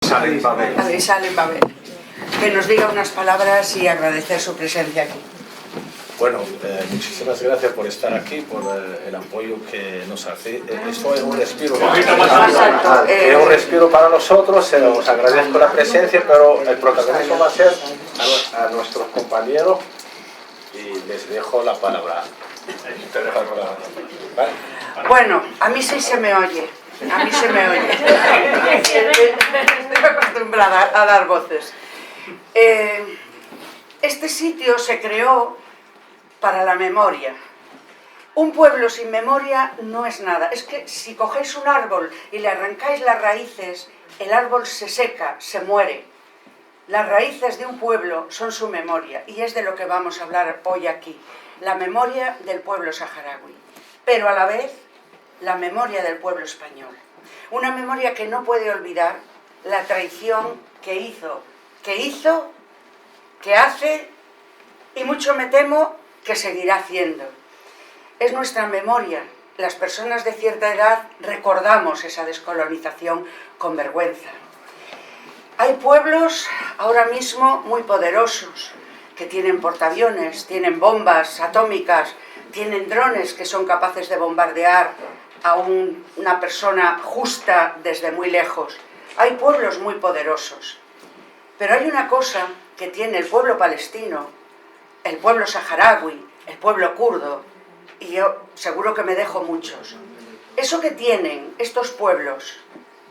Salem Babel. Salem Babel, que nos diga unas palabras y agradecer su presencia aquí. Bueno, muchísimas gracias por estar aquí, por el apoyo que nos hace. Esto es un respiro. Es un respiro para nosotros, os agradezco la presencia, pero el protagonismo va a ser a nuestros compañeros y les dejo la palabra. Te dejo la palabra. ¿Vale? Bueno, a mí sí se me oye. A mí se me oye. Estoy acostumbrada a dar voces. Este sitio se creó para la memoria. Un pueblo sin memoria no es nada. Es que si cogéis un árbol y le arrancáis las raíces, el árbol se seca, se muere. Las raíces de un pueblo son su memoria, y es de lo que vamos a hablar hoy aquí. La memoria del pueblo saharaui, pero a la vez la memoria del pueblo español. Una memoria que no puede olvidar la traición que hizo, que hace, y mucho me temo que seguirá haciendo. Es nuestra memoria. Las personas de cierta edad recordamos esa descolonización con vergüenza. Hay pueblos ahora mismo muy poderosos, que tienen portaaviones, tienen bombas atómicas, tienen drones que son capaces de bombardear a una persona justa desde muy lejos. Hay pueblos muy poderosos. Pero hay una cosa que tiene el pueblo palestino, el pueblo saharaui, el pueblo kurdo, y yo seguro que me dejo muchos. Eso que tienen estos pueblos,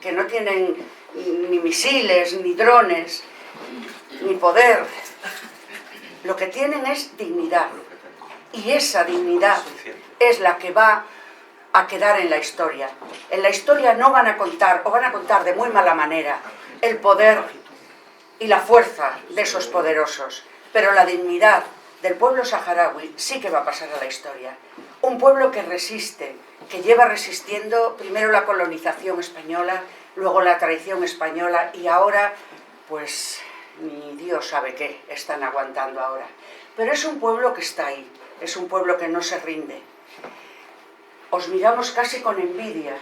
que no tienen ni misiles, ni drones, ni poder, lo que tienen es dignidad. Y esa dignidad es la que va a quedar en la historia. En la historia no van a contar, o van a contar de muy mala manera, el poder y la fuerza de esos poderosos, pero la dignidad del pueblo saharaui sí que va a pasar a la historia. Un pueblo que resiste, que lleva resistiendo primero la colonización española, luego la traición española, y ahora, pues, ni Dios sabe qué están aguantando ahora. Pero es un pueblo que está ahí, es un pueblo que no se rinde. Os miramos casi con envidia,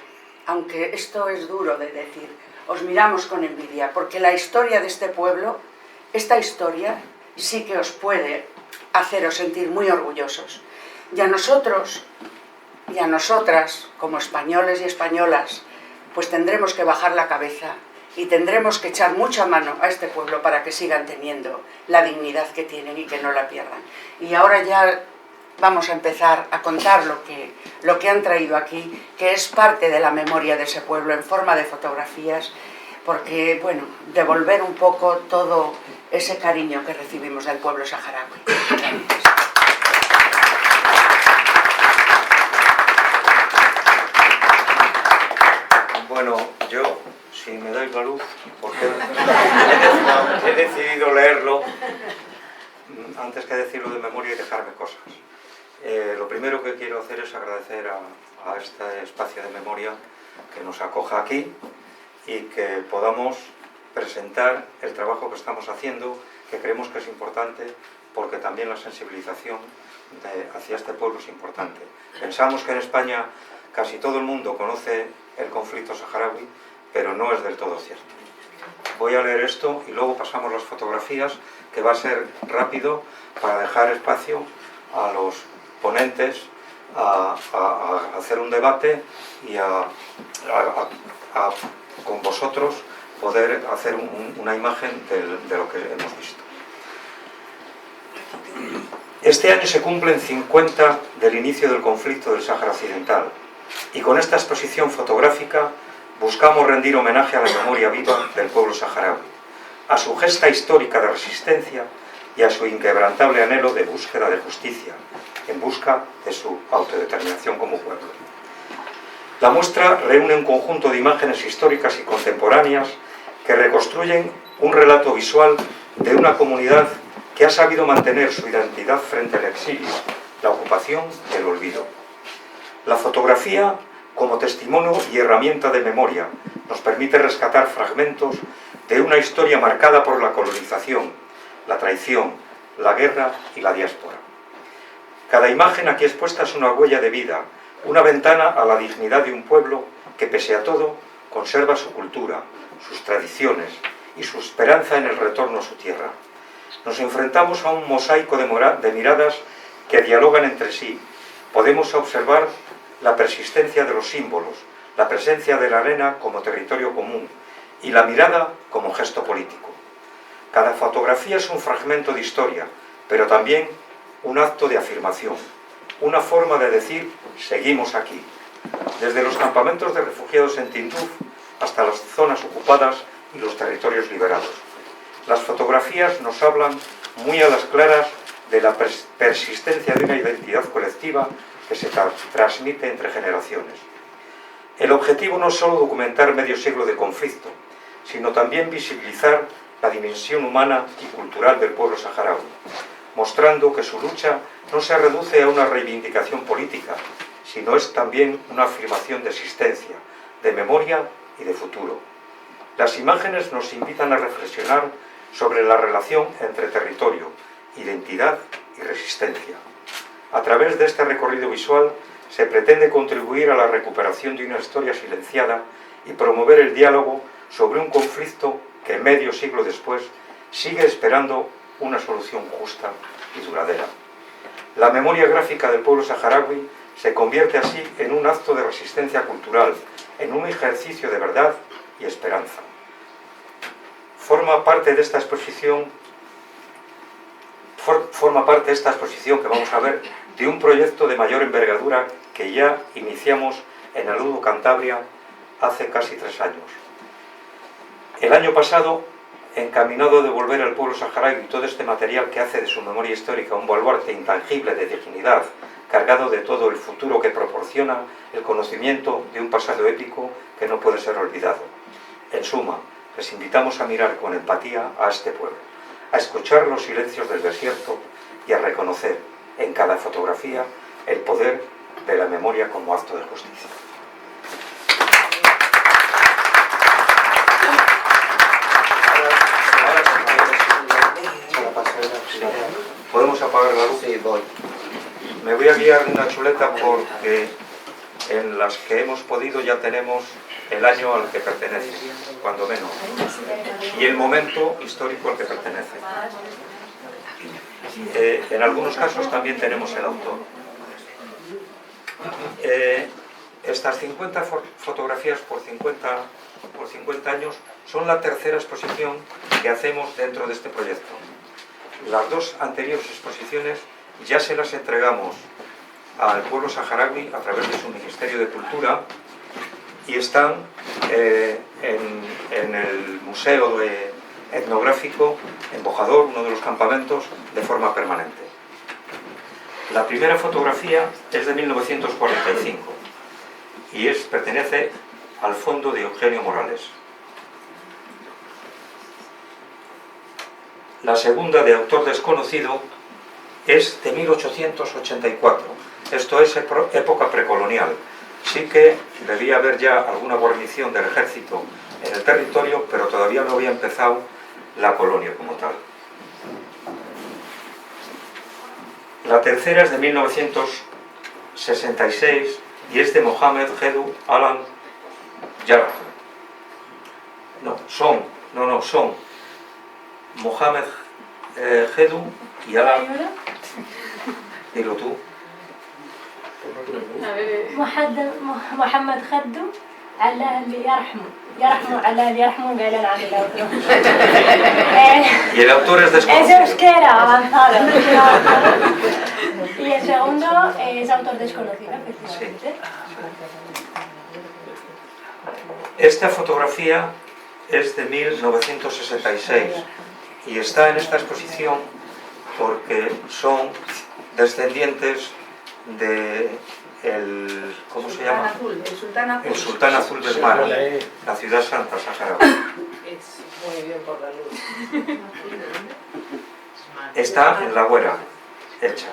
aunque esto es duro de decir, os miramos con envidia, porque la historia de este pueblo, esta historia, sí que os puede haceros sentir muy orgullosos. Y a nosotros, y a nosotras, como españoles y españolas, pues tendremos que bajar la cabeza y tendremos que echar mucha mano a este pueblo para que sigan teniendo la dignidad que tienen y que no la pierdan. Y ahora ya vamos a empezar a contar lo que han traído aquí, que es parte de la memoria de ese pueblo en forma de fotografías, porque, bueno, devolver un poco todo ese cariño que recibimos del pueblo saharaui. Bueno, yo, si me dais la luz, porque he decidido leerlo antes que decirlo de memoria y dejarme cosas. Lo primero que quiero hacer es agradecer a este espacio de memoria que nos acoja aquí y que podamos presentar el trabajo que estamos haciendo, que creemos que es importante, porque también la sensibilización hacia este pueblo es importante. Pensamos que en España casi todo el mundo conoce el conflicto saharaui, pero no es del todo cierto. Voy a leer esto y luego pasamos las fotografías, que va a ser rápido para dejar espacio a los ponentes a hacer un debate y con vosotros poder hacer una imagen de lo que hemos visto. Este año se cumplen 50 del inicio del conflicto del Sáhara Occidental, y con esta exposición fotográfica buscamos rendir homenaje a la memoria viva del pueblo saharaui, a su gesta histórica de resistencia y a su inquebrantable anhelo de búsqueda de justicia, en busca de su autodeterminación como pueblo. La muestra reúne un conjunto de imágenes históricas y contemporáneas que reconstruyen un relato visual de una comunidad que ha sabido mantener su identidad frente al exilio, la ocupación y el olvido. La fotografía, como testimonio y herramienta de memoria, nos permite rescatar fragmentos de una historia marcada por la colonización, la traición, la guerra y la diáspora. Cada imagen aquí expuesta es una huella de vida, una ventana a la dignidad de un pueblo que, pese a todo, conserva su cultura, sus tradiciones y su esperanza en el retorno a su tierra. Nos enfrentamos a un mosaico de miradas que dialogan entre sí. Podemos observar la persistencia de los símbolos, la presencia de la arena como territorio común y la mirada como gesto político. Cada fotografía es un fragmento de historia, pero también un acto de afirmación, una forma de decir seguimos aquí. Desde los campamentos de refugiados en Tinduf hasta las zonas ocupadas y los territorios liberados. Las fotografías nos hablan muy a las claras de la persistencia de una identidad colectiva que se transmite entre generaciones. El objetivo no es solo documentar medio siglo de conflicto, sino también visibilizar la dimensión humana y cultural del pueblo saharaui, mostrando que su lucha no se reduce a una reivindicación política, sino es también una afirmación de existencia, de memoria y de futuro. Las imágenes nos invitan a reflexionar sobre la relación entre territorio, identidad y resistencia. A través de este recorrido visual se pretende contribuir a la recuperación de una historia silenciada y promover el diálogo sobre un conflicto que medio siglo después sigue esperando una solución justa y duradera. La memoria gráfica del pueblo saharaui se convierte así en un acto de resistencia cultural, en un ejercicio de verdad y esperanza. Forma parte de esta exposición que vamos a ver de un proyecto de mayor envergadura que ya iniciamos en Aludo, Cantabria, hace casi 3 años. El año pasado, encaminado a devolver al pueblo saharaui todo este material que hace de su memoria histórica un baluarte intangible de dignidad, cargado de todo el futuro que proporciona el conocimiento de un pasado épico que no puede ser olvidado. En suma, les invitamos a mirar con empatía a este pueblo, a escuchar los silencios del desierto y a reconocer en cada fotografía el poder de la memoria como acto de justicia. ¿Podemos apagar la luz? Sí, voy. Me voy a guiar en una chuleta porque en las que hemos podido ya tenemos el año al que pertenece, cuando menos, y el momento histórico al que pertenece. En algunos casos también tenemos el autor. Estas 50 fotografías por 50 años son la tercera exposición que hacemos dentro de este proyecto. Las 2 anteriores exposiciones ya se las entregamos al pueblo saharaui a través de su Ministerio de Cultura y están en el Museo Etnográfico en Bojador, uno de los campamentos, de forma permanente. La primera fotografía es de 1945 y pertenece al fondo de Eugenio Morales. La segunda, de autor desconocido, es de 1884. Esto es época precolonial. Sí que debía haber ya alguna guarnición del ejército en el territorio, pero todavía no había empezado la colonia como tal. La tercera es de 1966 y es de Mohamed Hedu Alan Yarab. Son Mohamed Hedu y Alan. Dilo tú. محمد خدو على اللي يرحمه على اللي يرحمه قال انا عامل otro. Y el autor es desconocido. Es euskera avanzado. Y el segundo es autor desconocido, efectivamente. Esta fotografía es de 1966 y está en esta exposición porque son descendientes de ¿cómo se llama? El Sultán Azul de Esmara, la ciudad santa saharaui. Muy bien por la luz. Está en la Güera, hecha.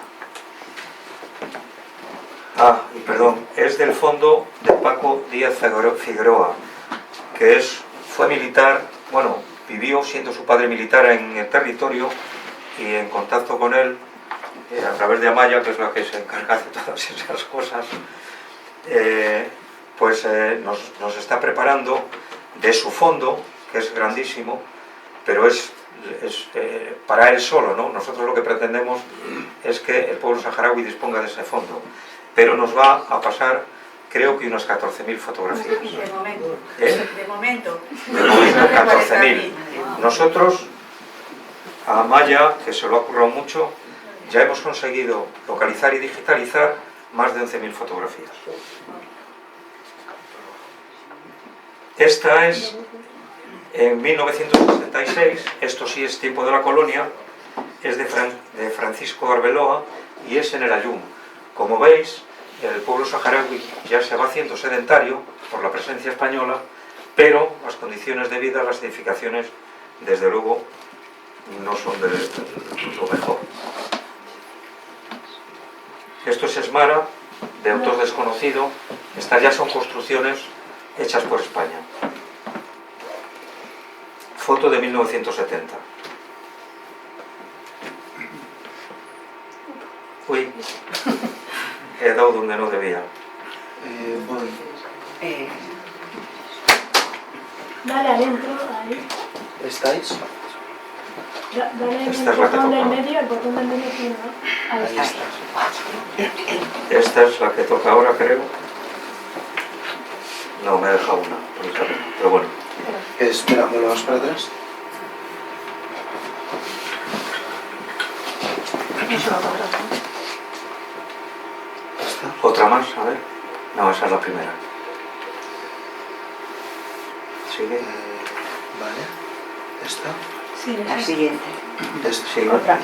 Y perdón, es del fondo de Paco Díaz Figueroa, que fue militar, bueno, vivió siendo su padre militar en el territorio y en contacto con él, a través de Amaya, que es la que se encarga de todas esas cosas, pues nos está preparando de su fondo, que es grandísimo, pero es para él solo, ¿no? Nosotros lo que pretendemos es que el pueblo saharaui disponga de ese fondo, pero nos va a pasar, creo que unas 14.000 fotografías. De momento. De momento. De momento 14.000. Nosotros, a Amaya, que se lo ha currado mucho, ya hemos conseguido localizar y digitalizar más de 11.000 fotografías. Esta es en 1966, esto sí es tiempo de la colonia, es de Francisco Arbeloa y es en el Ayum. Como veis, el pueblo saharaui ya se va haciendo sedentario por la presencia española, pero las condiciones de vida, las edificaciones, desde luego, no son de lo mejor. Esto es Esmara, de autor desconocido. Estas ya son construcciones hechas por España. Foto de 1970. Uy, he dado donde no debía. Dale adentro, ahí. ¿Estáis? Dale Esta el es la que botón del toca. medio, el botón del medio tiene, ¿no? Ahí. Ahí estás. Esta es la que toca ahora, creo. No, me he dejado una, por el camino, pero bueno. Espera, ¿me lo vas para atrás? Otra más, a ver. No, esa es la primera. Sigue. Vale. ¿Esta? Sí, La sí. siguiente. Esta. Sigue. Otra.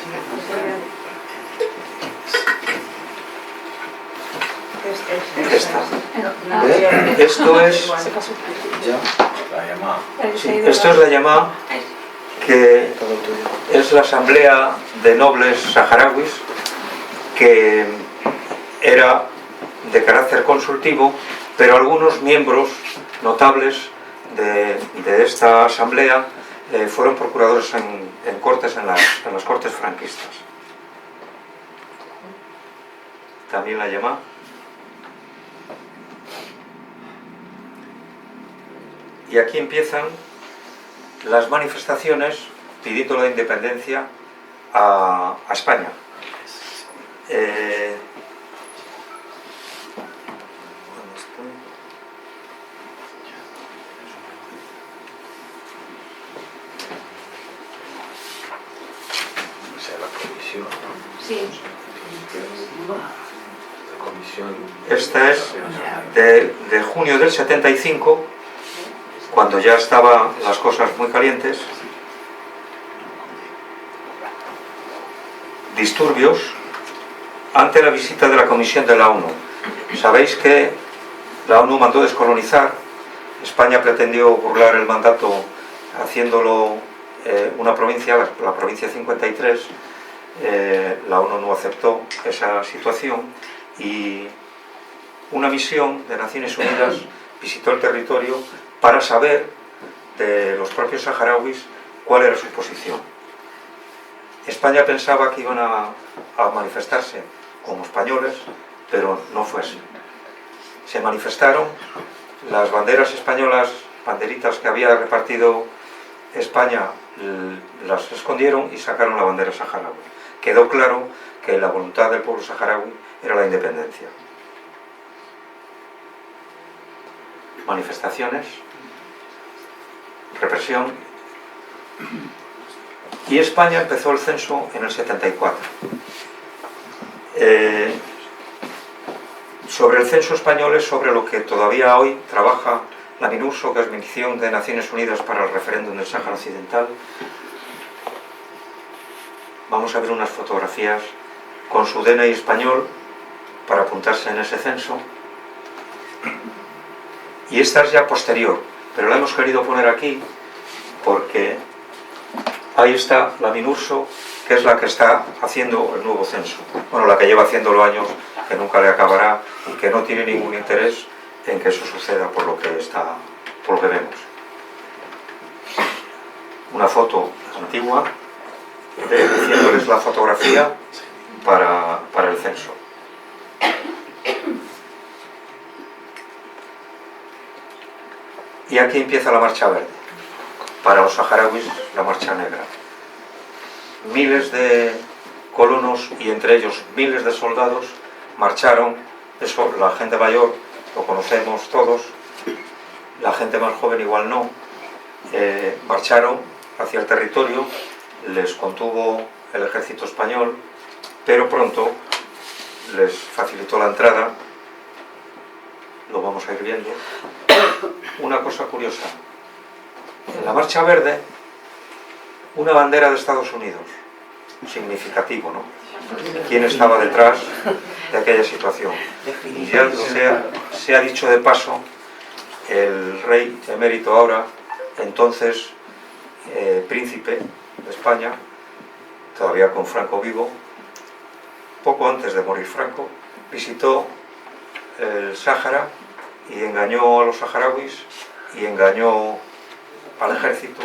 Esta. ¿Ve? Esto es, Ya. La llamada. sí, esto es la llamada que Todo tuyo. es la asamblea de nobles saharauis, que era de carácter consultivo, pero algunos miembros notables de esta asamblea fueron procuradores en cortes, en las cortes franquistas. También la llamada. Y aquí empiezan las manifestaciones pidiendo la independencia a España. ¿Dónde estoy? O sea, la comisión, ¿no? Sí. La comisión... Esta es de junio del 75, cuando ya estaban las cosas muy calientes. Disturbios ante la visita de la comisión de la ONU. Sabéis que la ONU mandó descolonizar. España pretendió burlar el mandato haciéndolo una provincia, la provincia 53. La ONU no aceptó esa situación y una misión de Naciones Unidas visitó el territorio para saber de los propios saharauis cuál era su posición. España pensaba que iban a manifestarse como españoles, pero no fue así. Se manifestaron, las banderas españolas, banderitas que había repartido España, las escondieron y sacaron la bandera saharaui. Quedó claro que la voluntad del pueblo saharaui era la independencia. Manifestaciones, represión, y España empezó el censo en el 74. Sobre el censo español es sobre lo que todavía hoy trabaja la MINURSO, que es Misión de Naciones Unidas para el Referéndum del Sáhara Occidental. Vamos a ver unas fotografías con su DNI español para apuntarse en ese censo. Y esta es ya posterior, pero la hemos querido poner aquí porque ahí está la MINURSO, que es la que está haciendo el nuevo censo. Bueno, la que lleva haciéndolo años, que nunca le acabará y que no tiene ningún interés en que eso suceda por lo que vemos. Una foto antigua diciéndoles la fotografía para el censo. Y aquí empieza la Marcha Verde. Para los saharauis, la Marcha Negra. Miles de colonos y entre ellos miles de soldados marcharon. Eso, la gente mayor lo conocemos todos, la gente más joven igual no. Marcharon hacia el territorio, les contuvo el ejército español, pero pronto les facilitó la entrada. Lo vamos a ir viendo. Una cosa curiosa: en la Marcha Verde, una bandera de Estados Unidos, significativo, ¿no? ¿Quién estaba detrás de aquella situación? Y ya se ha dicho de paso, el rey emérito ahora, entonces príncipe de España, todavía con Franco vivo, poco antes de morir Franco, visitó el Sáhara y engañó a los saharauis y engañó al ejército,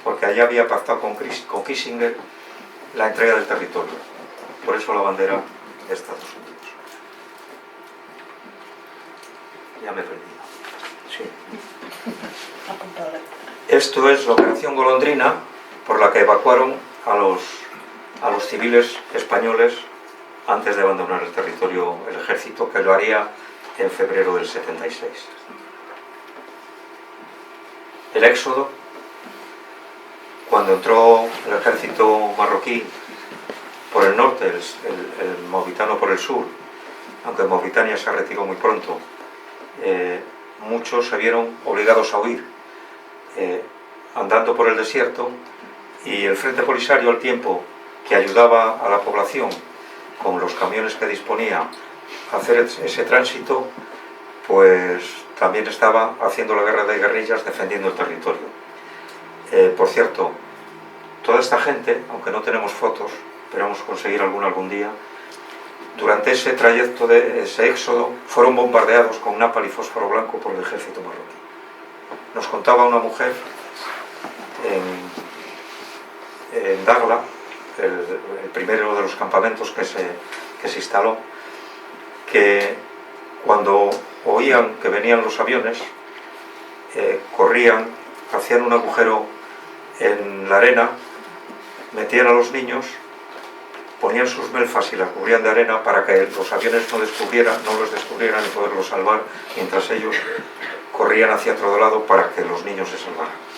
porque allá había pactado con Kissinger la entrega del territorio. Por eso la bandera de Estados Unidos. Ya me he perdido. Sí. Esto es la Operación Golondrina, por la que evacuaron a los civiles españoles antes de abandonar el territorio el ejército, que lo haría en febrero del 76. El éxodo, cuando entró el ejército marroquí por el norte, el mauritano por el sur, aunque Mauritania se retiró muy pronto, muchos se vieron obligados a huir, andando por el desierto, y el Frente Polisario, al tiempo que ayudaba a la población con los camiones que disponía a hacer ese tránsito, pues también estaba haciendo la guerra de guerrillas defendiendo el territorio. Por cierto, toda esta gente, aunque no tenemos fotos, esperamos conseguir alguna algún día, durante ese trayecto de ese éxodo fueron bombardeados con napalm y fósforo blanco por el ejército marroquí. Nos contaba una mujer en Dagla, el primero de los campamentos que se instaló, que cuando oían que venían los aviones, corrían, hacían un agujero en la arena, metían a los niños, ponían sus melfas y las cubrían de arena para que los aviones no los descubrieran y poderlos salvar, mientras ellos corrían hacia otro lado para que los niños se salvaran.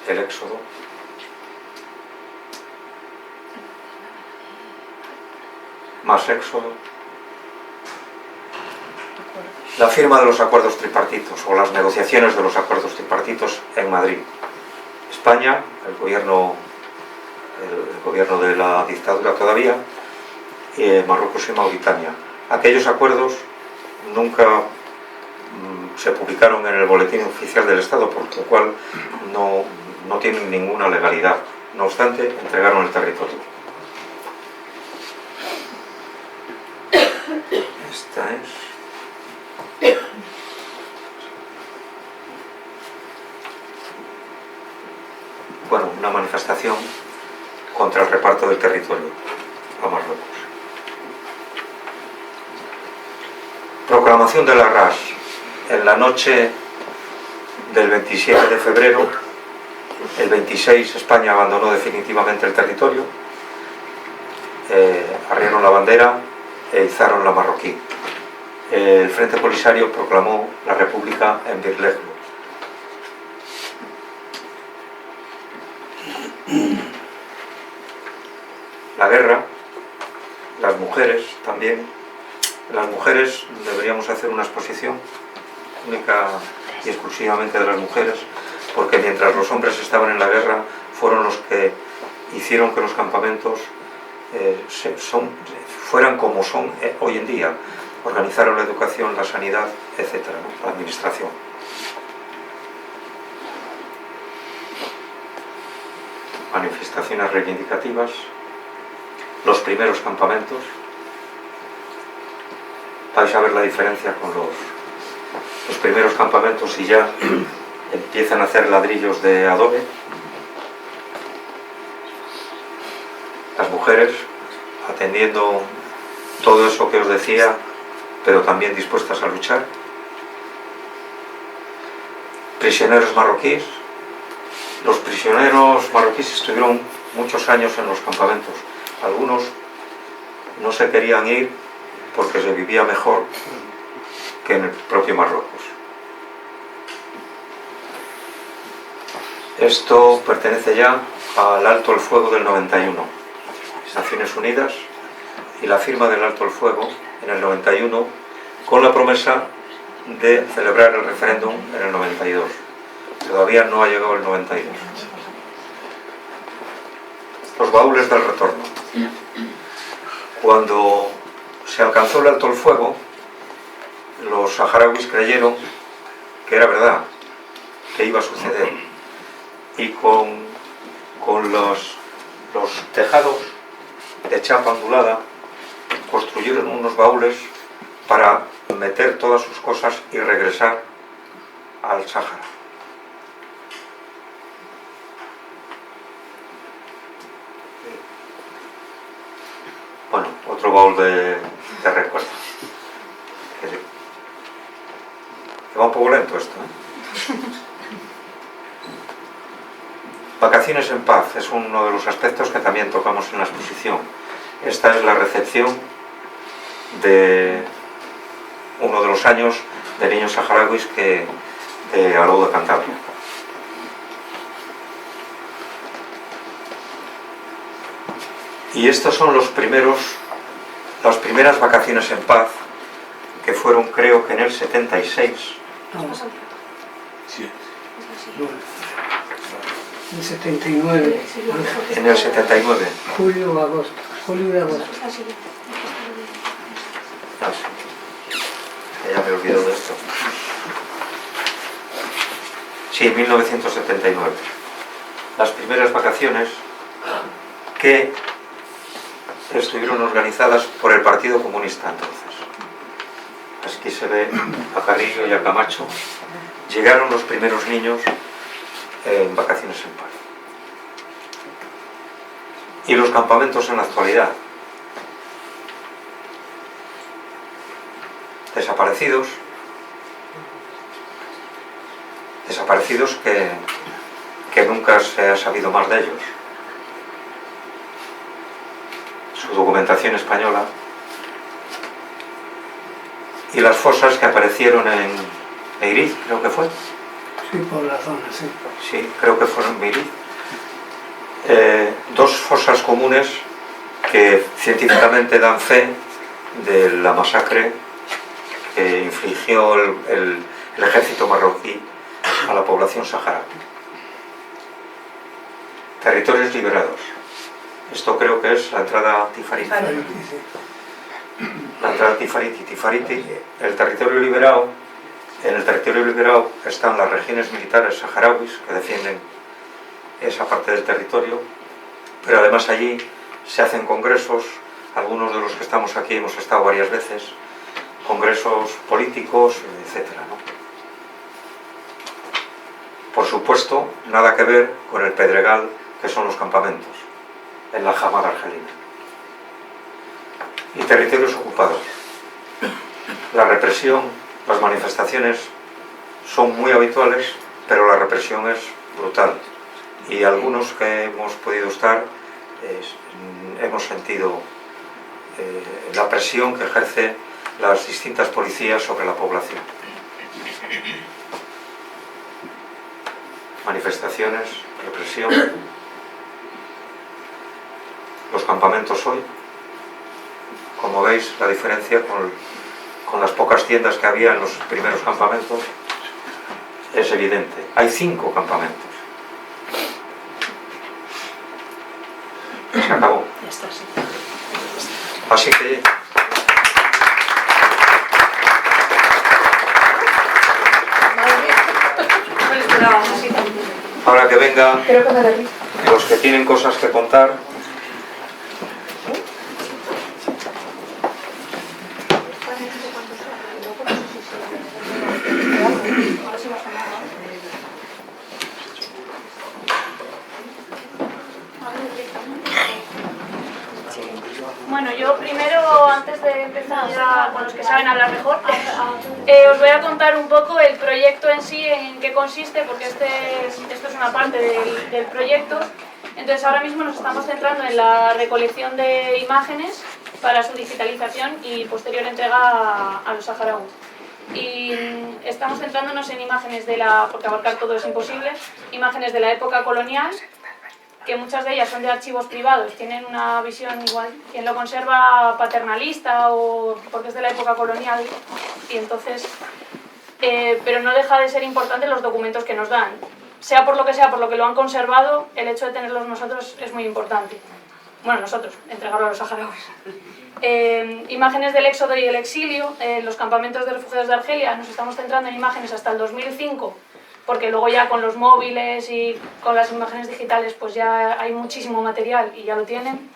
El éxodo. Más éxodo. La firma de los acuerdos tripartitos o las negociaciones de los acuerdos tripartitos en Madrid. España, el gobierno de la dictadura todavía, Marruecos y Mauritania. Aquellos acuerdos nunca se publicaron en el boletín oficial del Estado, por lo cual no tienen ninguna legalidad. No obstante, entregaron el territorio. Esta es... Bueno, una manifestación contra el reparto del territorio a Marruecos. Proclamación de la RAS. En la noche del 27 de febrero, el 26 España abandonó definitivamente el territorio, arriaron la bandera e izaron la marroquí. El Frente Polisario proclamó la República en Birlejmo. La guerra, las mujeres también. Las mujeres, deberíamos hacer una exposición única y exclusivamente de las mujeres, porque mientras los hombres estaban en la guerra, fueron los que hicieron que los campamentos fueran como son hoy en día. Organizaron la educación, la sanidad, etcétera, ¿no? La administración. Manifestaciones reivindicativas, los primeros campamentos. Vais a ver la diferencia con los primeros campamentos, y ya empiezan a hacer ladrillos de adobe. Las mujeres atendiendo todo eso que os decía pero también dispuestas a luchar. Prisioneros marroquíes. Los prisioneros marroquíes estuvieron muchos años en los campamentos. Algunos no se querían ir porque se vivía mejor que en el propio Marruecos. Esto pertenece ya al alto el fuego del 91, Naciones Unidas, y la firma del alto el fuego en el 91 con la promesa de celebrar el referéndum en el 92. Todavía no ha llegado el 92. Los baúles del retorno. Cuando se alcanzó el alto el fuego, los saharauis creyeron que era verdad, que iba a suceder, y con los tejados de chapa ondulada construyeron unos baúles para meter todas sus cosas y regresar al Sáhara. Bueno, otro baúl de recuerdos. Que va un poco lento esto, ¿eh? Vacaciones en paz es uno de los aspectos que también tocamos en la exposición. Esta es la recepción de uno de los años de niños saharauis de Alou de Cantabria. Y estos son las primeras vacaciones en paz, que fueron, creo que en el 76. Sí. En el 79. En el 79. Julio o agosto. Julio y agosto. Ah, sí. Ya me he olvidado de esto. Sí, 1979. Las primeras vacaciones que estuvieron organizadas por el Partido Comunista entonces. Aquí se ve a Carrillo y a Camacho. Llegaron los primeros niños en vacaciones en paz. Y los campamentos en la actualidad. Desaparecidos que nunca se ha sabido más de ellos. Su documentación española y las fosas que aparecieron en Meiriz, creo que fue. Sí, por la zona, sí. Sí, creo que fueron en Meiriz. Dos fosas comunes que científicamente dan fe de la masacre que infligió el ejército marroquí a la población saharaui. Territorios liberados. Esto creo que es la entrada Tifariti. La entrada Tifariti. El territorio liberado. En el territorio liberado están las regiones militares saharauis que defienden esa parte del territorio, pero además allí se hacen congresos. Algunos de los que estamos aquí hemos estado varias veces, congresos políticos, etcétera, ¿no? Por supuesto, nada que ver con el pedregal que son los campamentos en la Hamada argelina. Y territorios ocupados. La represión, las manifestaciones son muy habituales, pero la represión es brutal. Y algunos que hemos podido estar hemos sentido la presión que ejerce las distintas policías sobre la población. Manifestaciones, represión. Los campamentos hoy, como veis, la diferencia con las pocas tiendas que había en los primeros campamentos es evidente. Hay 5 campamentos. Se acabó. Así que ahora que vengan los que tienen cosas que contar. Bueno, yo primero, antes de empezar ya con los que saben hablar mejor, os voy a contar un poco el proyecto en sí, en qué consiste, porque esto es una parte del proyecto. Entonces ahora mismo nos estamos centrando en la recolección de imágenes para su digitalización y posterior entrega a los saharauis. Y estamos centrándonos en imágenes porque abarcar todo es imposible, imágenes de la época colonial, que muchas de ellas son de archivos privados, tienen una visión igual, quien lo conserva paternalista o porque es de la época colonial, y entonces, pero no deja de ser importante los documentos que nos dan. Sea por lo que lo han conservado, el hecho de tenerlos nosotros es muy importante. Bueno, nosotros, entregarlo a los saharauis. Imágenes del éxodo y el exilio, los campamentos de refugiados de Argelia, nos estamos centrando en imágenes hasta el 2005, porque luego ya con los móviles y con las imágenes digitales pues ya hay muchísimo material y ya lo tienen.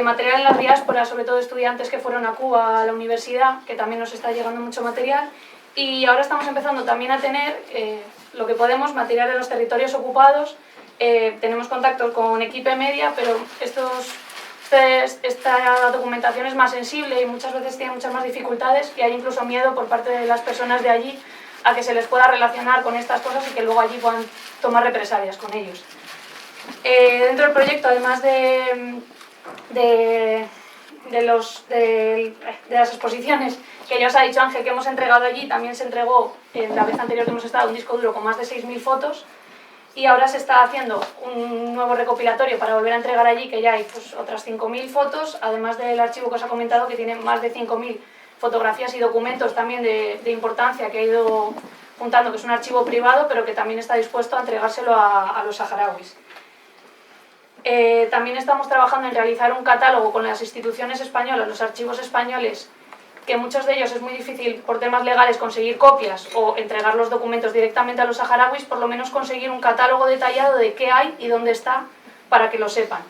Material en las diásporas, sobre todo estudiantes que fueron a Cuba a la universidad, que también nos está llegando mucho material. Y ahora estamos empezando también a tener lo que podemos, material en los territorios ocupados. Tenemos contactos con Equipe Media, pero esta documentación es más sensible y muchas veces tiene muchas más dificultades y hay incluso miedo por parte de las personas de allí a que se les pueda relacionar con estas cosas y que luego allí puedan tomar represalias con ellos. Dentro del proyecto, además de las exposiciones que ya os ha dicho Ángel que hemos entregado allí, también se entregó en la vez anterior que hemos estado un disco duro con más de 6.000 fotos y ahora se está haciendo un nuevo recopilatorio para volver a entregar allí, que ya hay pues, otras 5.000 fotos, además del archivo que os ha comentado que tiene más de 5.000 fotografías y documentos también de importancia que ha ido juntando, que es un archivo privado pero que también está dispuesto a entregárselo a los saharauis. También estamos trabajando en realizar un catálogo con las instituciones españolas, los archivos españoles, que muchos de ellos es muy difícil por temas legales conseguir copias o entregar los documentos directamente a los saharauis, por lo menos conseguir un catálogo detallado de qué hay y dónde está para que lo sepan.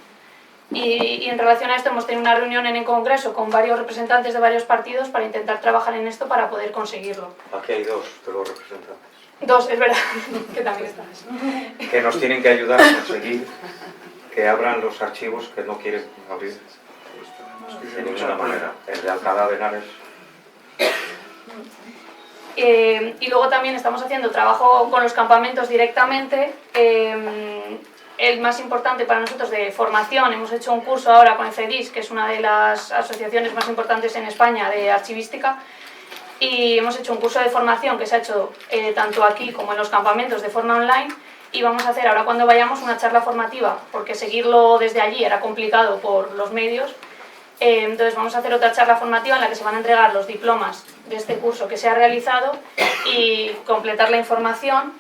Y en relación a esto hemos tenido una reunión en el Congreso con varios representantes de varios partidos para intentar trabajar en esto para poder conseguirlo. Aquí hay dos de los representantes. Dos, es verdad, que también están. Que nos tienen que ayudar a conseguir que abran los archivos que no quieren abrir de ninguna manera. El de Alcalá de Henares. Y luego también estamos haciendo trabajo con los campamentos directamente. El más importante para nosotros de formación, hemos hecho un curso ahora con el CEDIS, que es una de las asociaciones más importantes en España de archivística, y hemos hecho un curso de formación que se ha hecho tanto aquí como en los campamentos de forma online, y vamos a hacer ahora cuando vayamos una charla formativa, porque seguirlo desde allí era complicado por los medios. Entonces vamos a hacer otra charla formativa en la que se van a entregar los diplomas de este curso que se ha realizado y completar la información,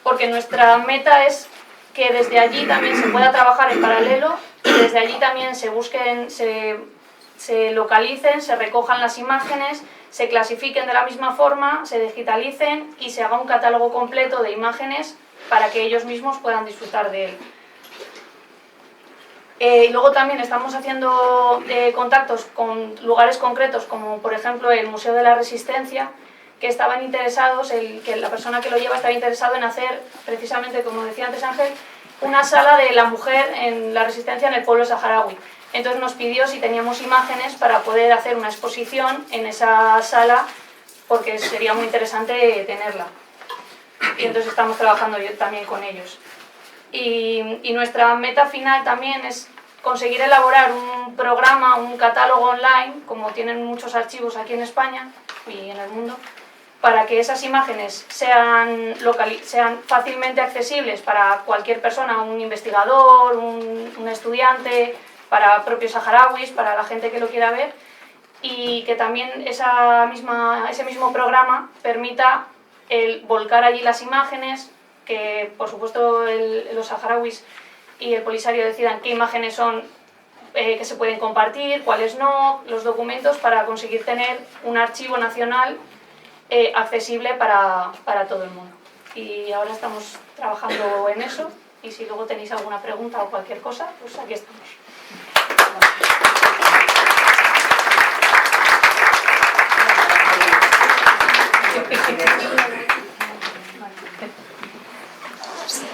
porque nuestra meta es que desde allí también se pueda trabajar en paralelo y desde allí también se busquen, se localicen, se recojan las imágenes, se clasifiquen de la misma forma, se digitalicen y se haga un catálogo completo de imágenes para que ellos mismos puedan disfrutar de él. Y luego también estamos haciendo contactos con lugares concretos, como por ejemplo el Museo de la Resistencia, que estaban interesados, que la persona que lo lleva estaba interesado en hacer, precisamente como decía antes Ángel, una sala de la mujer en la resistencia en el pueblo saharaui. Entonces nos pidió si teníamos imágenes para poder hacer una exposición en esa sala, porque sería muy interesante tenerla. Y entonces estamos trabajando también con ellos. Y nuestra meta final también es conseguir elaborar un programa, un catálogo online, como tienen muchos archivos aquí en España y en el mundo, para que esas imágenes sean fácilmente accesibles para cualquier persona, un investigador, un estudiante, para propios saharauis, para la gente que lo quiera ver, y que también ese mismo programa permita el volcar allí las imágenes, que por supuesto los saharauis y el Polisario decidan qué imágenes son que se pueden compartir, cuáles no, los documentos, para conseguir tener un archivo nacional accesible para todo el mundo. Y ahora estamos trabajando en eso, y si luego tenéis alguna pregunta o cualquier cosa, pues aquí estamos. Sí.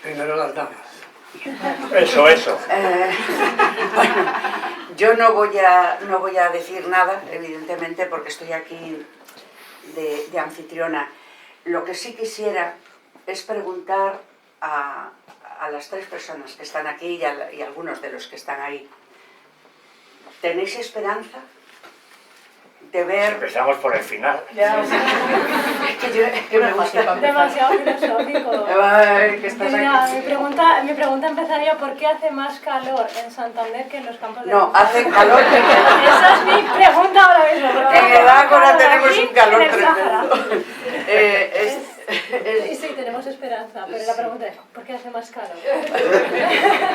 Primero las damas. Eso. Bueno, yo no voy a decir nada, evidentemente, porque estoy aquí de anfitriona. Lo que sí quisiera es preguntar a las tres personas que están aquí y algunos de los que están ahí. ¿Tenéis esperanza de ver...? Empezamos por el final. que me gusta. Demasiado filosófico. Ay, que estás Mira, aquí. mi pregunta empezaría: ¿por qué hace más calor en Santander que en los campos de No, hace calor. Esa es mi pregunta ahora mismo. En el Ágora tenemos un calor en el Sáhara. tremendo. Sí, tenemos esperanza, pero la pregunta es: ¿por qué hace más calor?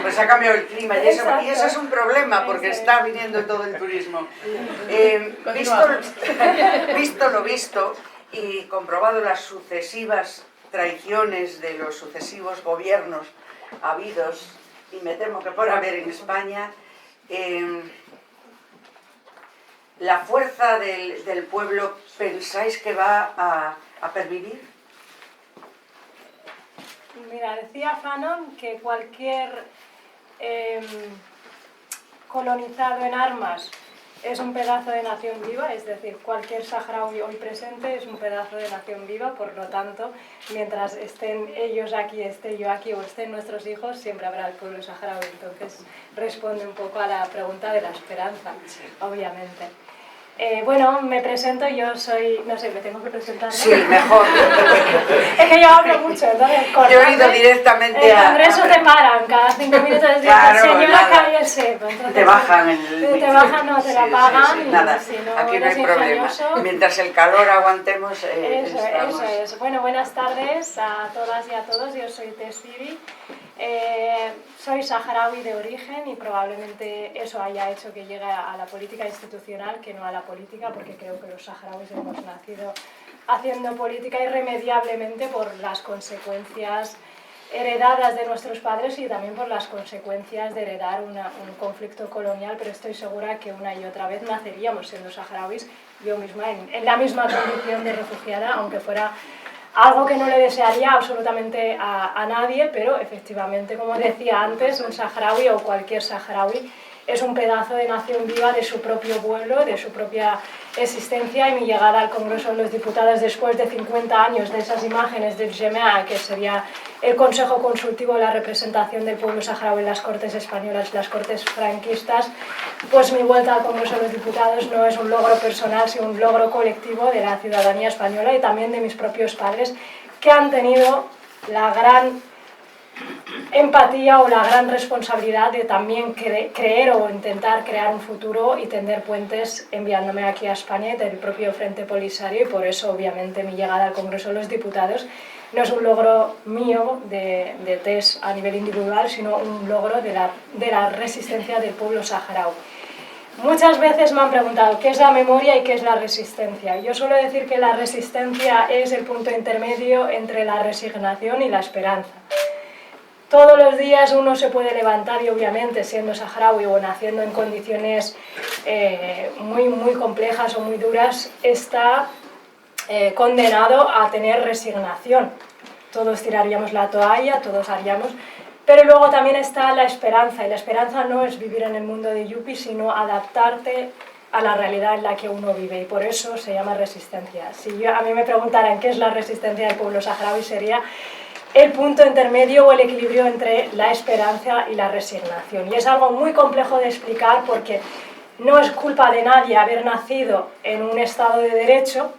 Pues ha cambiado el clima y eso Exacto. es un problema porque está viniendo todo el turismo. Visto lo visto y comprobado las sucesivas traiciones de los sucesivos gobiernos habidos, y me temo que por haber en España, la fuerza del pueblo, ¿pensáis que va a pervivir? Mira, decía Fanon que cualquier colonizado en armas es un pedazo de nación viva, es decir, cualquier saharaui hoy presente es un pedazo de nación viva, por lo tanto, mientras estén ellos aquí, esté yo aquí o estén nuestros hijos, siempre habrá el pueblo saharaui. Entonces responde un poco a la pregunta de la esperanza, obviamente. Bueno, me presento, yo soy... No sé, ¿me tengo que presentar? Sí, mejor. Es que yo hablo mucho, entonces... Yo he ido directamente a... En el Congreso te paran, cada 5 minutos decir, claro, señora, cállese. Te bajan el... Te bajan, no, te la pagan. Sí, nada, si no aquí no hay problema. Ingenioso. Mientras el calor aguantemos, Eso es. Bueno, buenas tardes a todas y a todos, yo soy Tess Bibi. Soy saharaui de origen y probablemente eso haya hecho que llegue a la política institucional que no a la política, porque creo que los saharauis hemos nacido haciendo política irremediablemente por las consecuencias heredadas de nuestros padres y también por las consecuencias de heredar un conflicto colonial, pero estoy segura que una y otra vez naceríamos siendo saharauis, yo misma en la misma condición de refugiada, aunque fuera algo que no le desearía absolutamente a nadie, pero efectivamente, como decía antes, un saharaui o cualquier saharaui es un pedazo de nación viva de su propio pueblo, de su propia existencia, y mi llegada al Congreso de los Diputados después de 50 años de esas imágenes del GMA, que sería el Consejo Consultivo de la representación del pueblo saharaui en las Cortes españolas, las Cortes franquistas, pues mi vuelta al Congreso de los Diputados no es un logro personal, sino un logro colectivo de la ciudadanía española y también de mis propios padres, que han tenido la gran empatía o la gran responsabilidad de también creer o intentar crear un futuro y tender puentes enviándome aquí a España y del propio Frente Polisario, y por eso obviamente mi llegada al Congreso de los Diputados no es un logro mío de Tess a nivel individual, sino un logro de la resistencia del pueblo saharaui. Muchas veces me han preguntado qué es la memoria y qué es la resistencia. Yo suelo decir que la resistencia es el punto intermedio entre la resignación y la esperanza. Todos los días uno se puede levantar y obviamente siendo saharaui o naciendo en condiciones muy complejas o muy duras está condenado a tener resignación. Todos tiraríamos la toalla, todos haríamos, pero luego también está la esperanza, y la esperanza no es vivir en el mundo de Yupi, sino adaptarte a la realidad en la que uno vive, y por eso se llama resistencia. Si a mí me preguntaran qué es la resistencia del pueblo saharaui, sería el punto intermedio o el equilibrio entre la esperanza y la resignación. Y es algo muy complejo de explicar porque no es culpa de nadie haber nacido en un Estado de Derecho,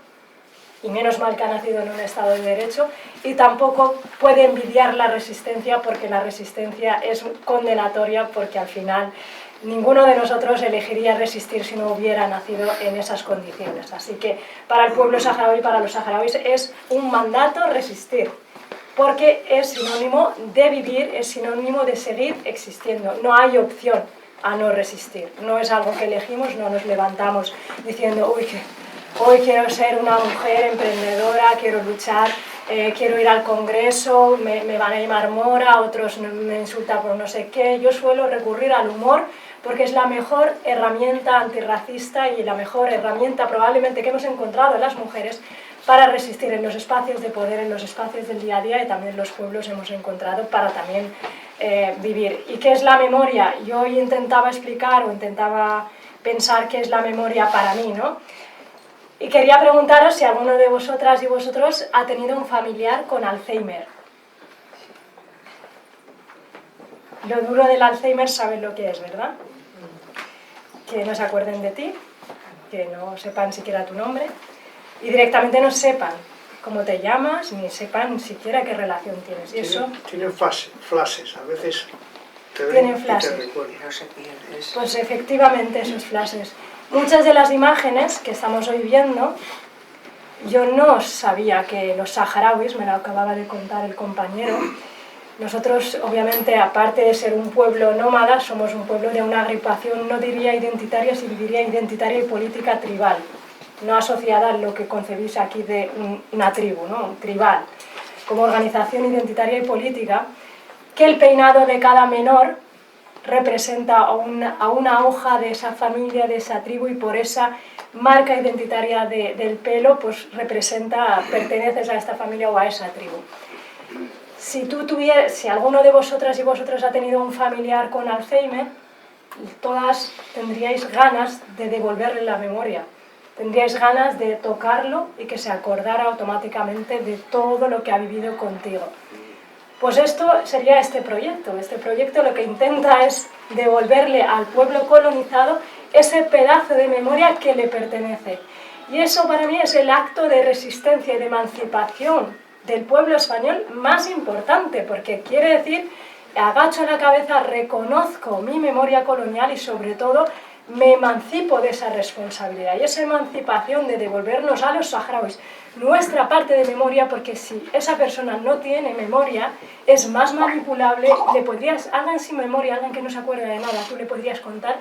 y menos mal que ha nacido en un Estado de Derecho, y tampoco puede envidiar la resistencia porque la resistencia es condenatoria, porque al final ninguno de nosotros elegiría resistir si no hubiera nacido en esas condiciones. Así que para el pueblo saharaui, para los saharauis, es un mandato resistir, porque es sinónimo de vivir, es sinónimo de seguir existiendo. No hay opción a no resistir. No es algo que elegimos, no nos levantamos diciendo hoy quiero ser una mujer emprendedora, quiero luchar, quiero ir al Congreso, me van a llamar mora, otros me insultan por no sé qué. Yo suelo recurrir al humor porque es la mejor herramienta antirracista y la mejor herramienta probablemente que hemos encontrado en las mujeres para resistir en los espacios de poder, en los espacios del día a día, y también los pueblos hemos encontrado para también vivir. ¿Y qué es la memoria? Yo hoy intentaba explicar o intentaba pensar qué es la memoria para mí, ¿no? Y quería preguntaros si alguno de vosotras y vosotros ha tenido un familiar con Alzheimer. Lo duro del Alzheimer sabes lo que es, ¿verdad? Que no se acuerden de ti, que no sepan siquiera tu nombre y directamente no sepan cómo te llamas, ni sepan siquiera qué relación tienes. Y eso Tienen flashes, a veces te ven tienen y te flashes. recuerdan. No se pierde. Pues efectivamente esos flashes. Muchas de las imágenes que estamos hoy viendo, yo no sabía que los saharauis, me lo acababa de contar el compañero, nosotros obviamente aparte de ser un pueblo nómada, somos un pueblo de una agrupación, no diría identitaria, sino diría identitaria y política tribal, no asociada a lo que concebís aquí de una tribu, ¿no? Tribal, como organización identitaria y política, que el peinado de cada menor representa a una hoja de esa familia, de esa tribu, y por esa marca identitaria del pelo, pues representa, perteneces a esta familia o a esa tribu. Si alguno de vosotras y vosotros ha tenido un familiar con Alzheimer, todas tendríais ganas de devolverle la memoria, tendríais ganas de tocarlo y que se acordara automáticamente de todo lo que ha vivido contigo. Pues esto sería este proyecto lo que intenta es devolverle al pueblo colonizado ese pedazo de memoria que le pertenece. Y eso para mí es el acto de resistencia y de emancipación del pueblo español más importante, porque quiere decir, agacho la cabeza, reconozco mi memoria colonial y sobre todo me emancipo de esa responsabilidad. Y esa emancipación de devolvernos a los saharauis nuestra parte de memoria, porque si esa persona no tiene memoria, es más manipulable, le podrías, alguien sin memoria, alguien que no se acuerda de nada, tú le podrías contar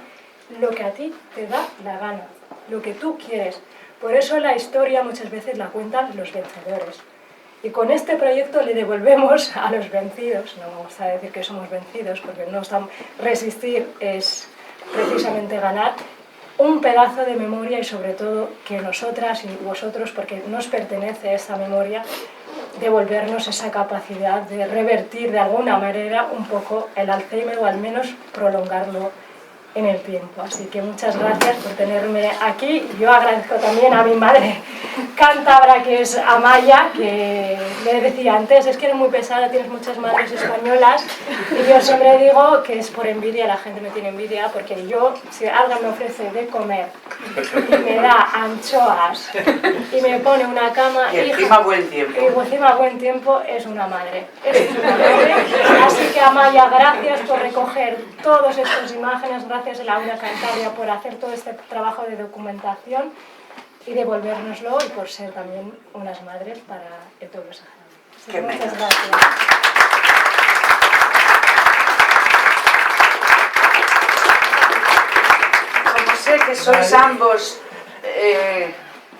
lo que a ti te da la gana, lo que tú quieres. Por eso la historia muchas veces la cuentan los vencedores. Y con este proyecto le devolvemos a los vencidos, no me gusta decir que somos vencidos, porque no estamos, resistir es precisamente ganar, un pedazo de memoria y sobre todo que nosotras y vosotros, porque nos pertenece esa memoria, devolvernos esa capacidad de revertir de alguna manera un poco el Alzheimer o al menos prolongarlo en el tiempo. Así que muchas gracias por tenerme aquí. Yo agradezco también a mi madre cántabra, que es Amaya, que le decía antes, es que eres muy pesada, tienes muchas madres españolas, y yo siempre digo que es por envidia, la gente me tiene envidia, porque yo, si alguien me ofrece de comer y me da anchoas y me pone una cama, Y encima buen tiempo. y encima buen tiempo, es una madre. Es una madre. Así que Amaya, gracias por recoger todas estas imágenes, gracias a Laura Cantabria por hacer todo este trabajo de documentación y devolvérnoslo, y por ser también unas madres para el pueblo saharaui. Muchas gracias. Como sé que sois ambos,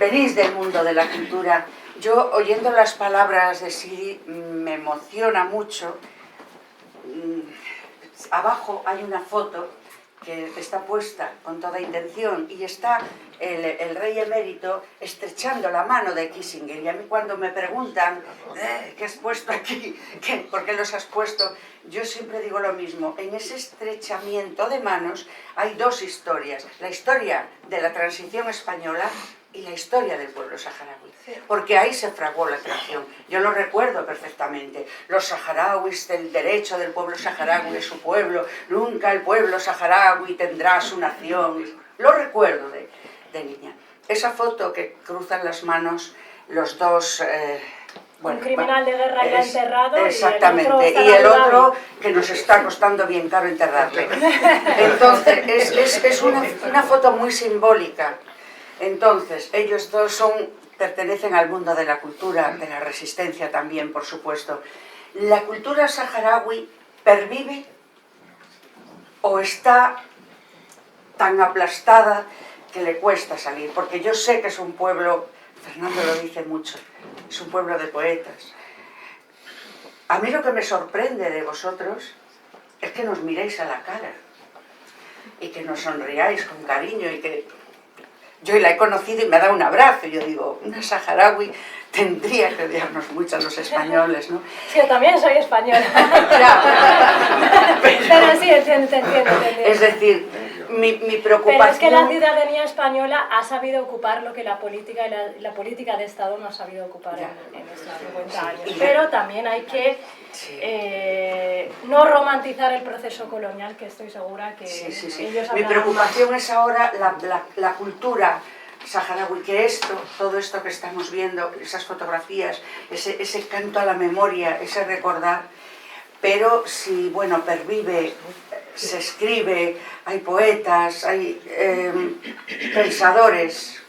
venís del mundo de la cultura, yo oyendo las palabras de Siri me emociona mucho. Abajo hay una foto que está puesta con toda intención y está el rey emérito estrechando la mano de Kissinger. Y a mí cuando me preguntan ¿qué has puesto aquí? ¿Por qué los has puesto? Yo siempre digo lo mismo. En ese estrechamiento de manos hay dos historias. La historia de la transición española y la historia del pueblo saharaui, porque ahí se fraguó la creación. Yo lo recuerdo perfectamente. Los saharauis, el derecho del pueblo saharaui de su pueblo, nunca el pueblo saharaui tendrá su nación. Lo recuerdo de niña. Esa foto que cruzan las manos los dos... un criminal de guerra ya enterrado, exactamente, y el otro que nos está costando bien caro enterrarle. Entonces, es una foto muy simbólica. Entonces, ellos dos pertenecen al mundo de la cultura, de la resistencia también, por supuesto. ¿La cultura saharaui pervive o está tan aplastada que le cuesta salir? Porque yo sé que es un pueblo, Fernando lo dice mucho, es un pueblo de poetas. A mí lo que me sorprende de vosotros es que nos miréis a la cara y que nos sonriáis con cariño y que... Yo la he conocido y me ha dado un abrazo. Yo digo, una saharaui tendría que odiarnos mucho a los españoles, ¿no? Sí, yo también soy española. Ya. Pero sí, te entiendo. Es decir, mi preocupación... Pero es que la ciudadanía española ha sabido ocupar lo que la política la política de Estado no ha sabido ocupar en estos 50 años. Pero también hay que no romantizar el proceso colonial, que estoy segura que ellos Mi hablarán preocupación más. es ahora la cultura saharaui, que todo esto que estamos viendo, esas fotografías, ese canto a la memoria, ese recordar, pero si, bueno, pervive, se escribe, hay poetas, hay pensadores.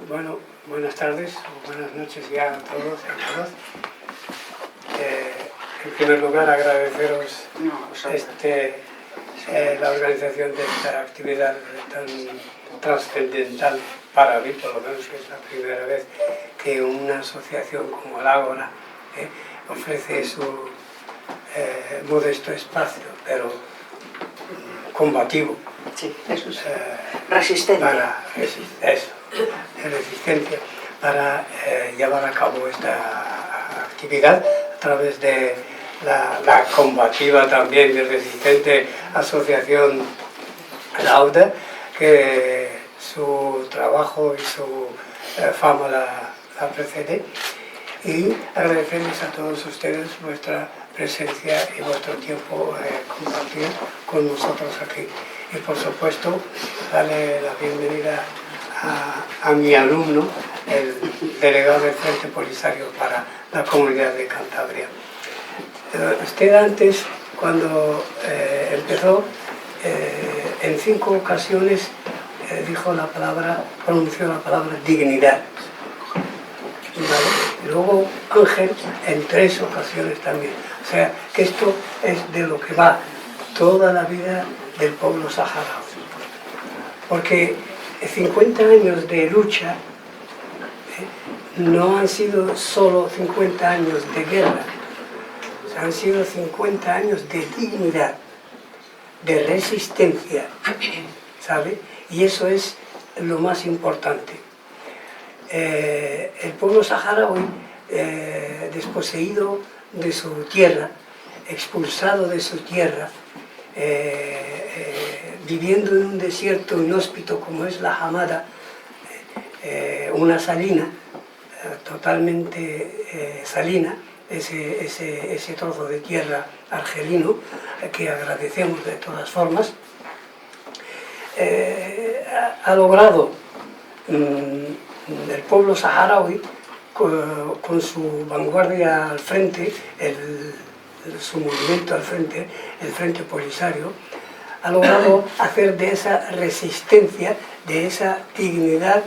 Bueno, buenas tardes o buenas noches ya a todos y a todas. En primer lugar, agradeceros la organización de esta actividad tan trascendental para mí, por lo menos que es la primera vez que una asociación como el Ágora ofrece su modesto espacio, pero combativo. Sí, eso es. Resistencia. Para resistencia, para llevar a cabo esta actividad a través de la combativa también y resistente asociación Lauda, que su trabajo y su fama la precede, y agradecerles a todos ustedes vuestra presencia y vuestro tiempo compartido con nosotros aquí. Y por supuesto, darle la bienvenida a mi alumno, el delegado del Frente Polisario para la Comunidad de Cantabria. Usted antes, cuando empezó, en 5 ocasiones pronunció la palabra dignidad. ¿Vale? Y luego Ángel en 3 ocasiones también. O sea, que esto es de lo que va toda la vida del pueblo saharaui. Porque 50 años de lucha no han sido solo 50 años de guerra, han sido 50 años de dignidad, de resistencia, ¿sabe? Y eso es lo más importante. El pueblo saharaui, desposeído de su tierra, expulsado de su tierra, viviendo en un desierto inhóspito como es la Hamada, una salina, totalmente salina, ese trozo de tierra argelino, que agradecemos de todas formas, ha logrado el pueblo saharaui, con su vanguardia al frente, su movimiento al frente, el Frente Polisario, ha logrado hacer de esa resistencia, de esa dignidad,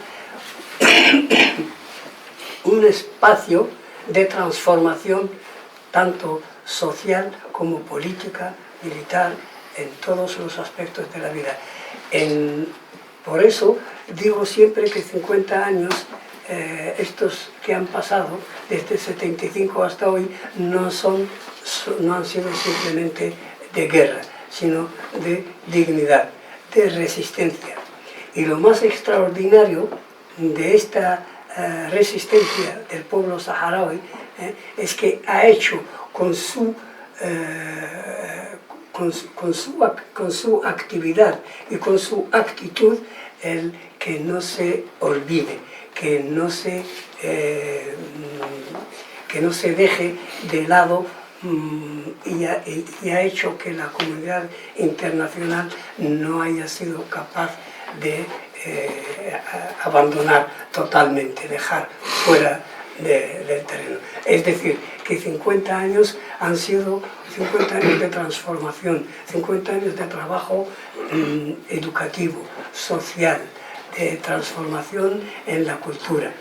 un espacio de transformación tanto social como política, militar, en todos los aspectos de la vida. Por eso digo siempre que 50 años, estos que han pasado, desde el 75 hasta hoy, no han sido simplemente de guerra, sino de dignidad, de resistencia. Y lo más extraordinario de esta resistencia del pueblo saharaui es que ha hecho con su actividad y con su actitud el que no se olvide, que no se deje de lado, y ha hecho que la comunidad internacional no haya sido capaz de abandonar totalmente, dejar fuera del terreno. Es decir, que 50 años han sido 50 años de transformación, 50 años de trabajo educativo, social, de transformación en la cultura.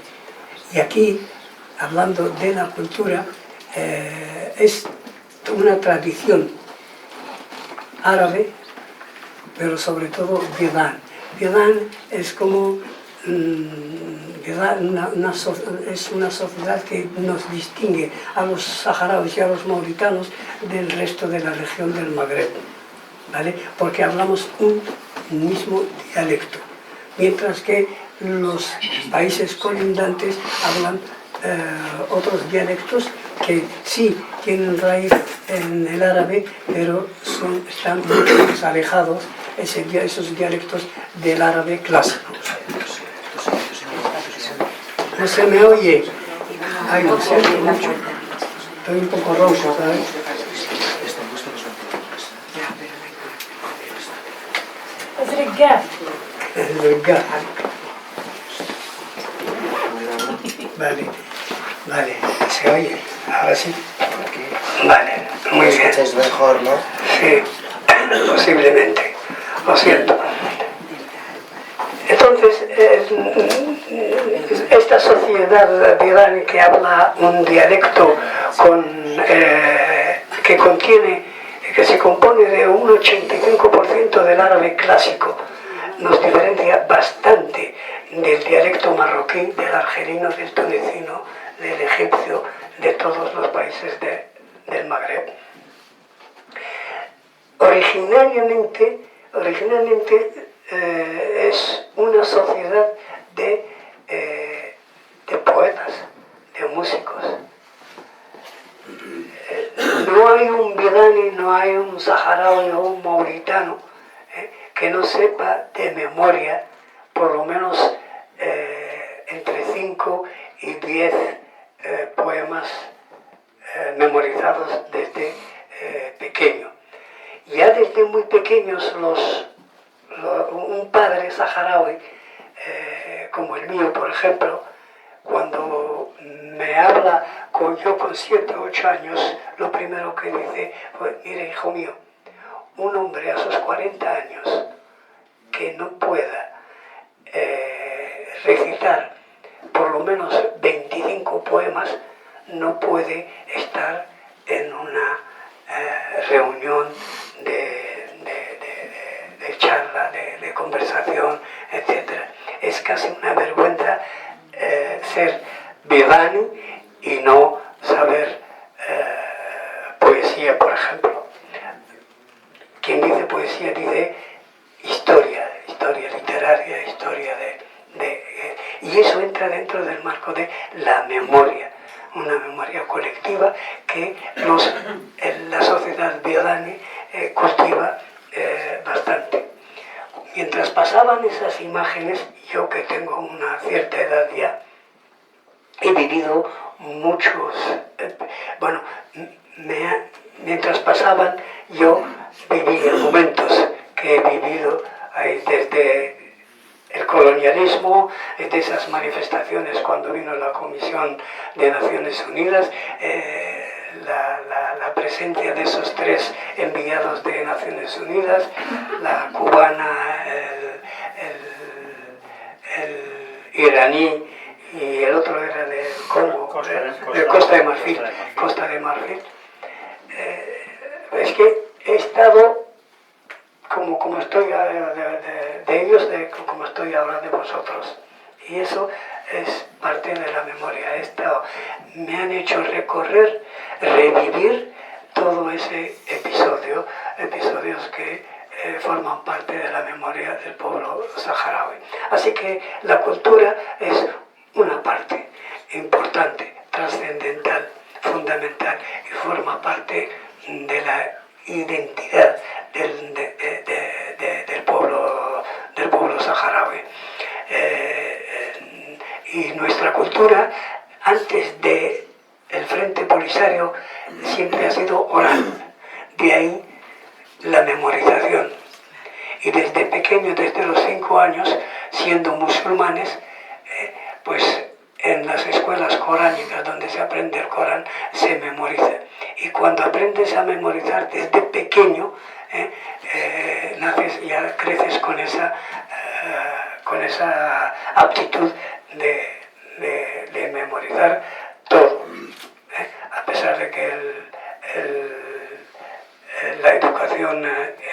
Y aquí, hablando de la cultura, es una tradición árabe, pero sobre todo Bidan. Bidan es como es una sociedad que nos distingue a los saharauis y a los mauritanos del resto de la región del Magreb, ¿vale? Porque hablamos un un mismo dialecto, mientras que los países colindantes hablan otros dialectos que sí tienen raíz en el árabe, pero están mucho más alejados esos dialectos del árabe clásico. ¿No se me oye? Ay, lo siento mucho. Estoy un poco ronco, ¿sabes? Es الرقاف. El gas. Vale, vale, se oye, ahora sí. Vale, muy bien. Escucháis mejor, ¿no? Sí, posiblemente, lo siento. Entonces, esta sociedad birani que habla un dialecto que se compone de un 85% del árabe clásico, nos diferencia bastante del dialecto marroquí, del argelino, del tunecino, del egipcio, de todos los países del Magreb. Originalmente es una sociedad de poetas, de músicos. No hay un birani, no hay un saharaui o un mauritano que no sepa de memoria por lo menos entre 5 y 10 poemas memorizados desde pequeño. Ya desde muy pequeños un padre saharaui, como el mío por ejemplo, cuando me habla yo con 7 o 8 años, lo primero que dice fue: mire, hijo mío, un hombre a sus 40 años que no pueda recitar por lo menos 25 poemas no puede estar en una reunión de charla, de conversación, etc. Es casi una vergüenza ser birani y no saber poesía, por ejemplo. Quien dice poesía dice historia literaria, historia y eso entra dentro del marco de la memoria, una memoria colectiva que la sociedad birani cultiva bastante. Mientras pasaban esas imágenes, yo que tengo una cierta edad ya, he vivido mientras pasaban, yo vivía momentos que he vivido desde el colonialismo, de esas manifestaciones cuando vino la Comisión de Naciones Unidas, la presencia de esos 3 enviados de Naciones Unidas, la cubana, el iraní y el otro era del Congo, de Costa de Marfil. Es que he estado como estoy de ellos, como estoy ahora de vosotros. Y eso es parte de la memoria. Me han hecho revivir todo ese episodios que forman parte de la memoria del pueblo saharaui. Así que la cultura es una parte importante, trascendental, fundamental, y forma parte de la identidad del pueblo saharaui. Y nuestra cultura, antes del Frente Polisario, siempre ha sido oral. De ahí la memorización. Y desde pequeños, desde los 5 años, siendo musulmanes, pues en las escuelas coránicas donde se aprende el Corán, se memoriza. Y cuando aprendes a memorizar desde pequeño, ya creces con esa aptitud de memorizar todo. A pesar de que la educación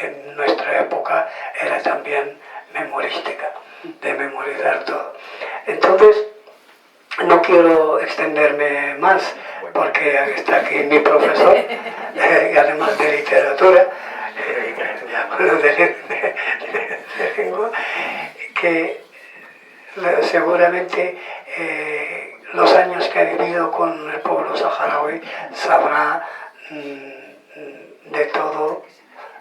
en nuestra época era también memorística, de memorizar todo. Entonces, no quiero extenderme más porque está aquí mi profesor, y además de literatura, de lengua, que seguramente los años que ha vivido con el pueblo saharaui sabrá de todo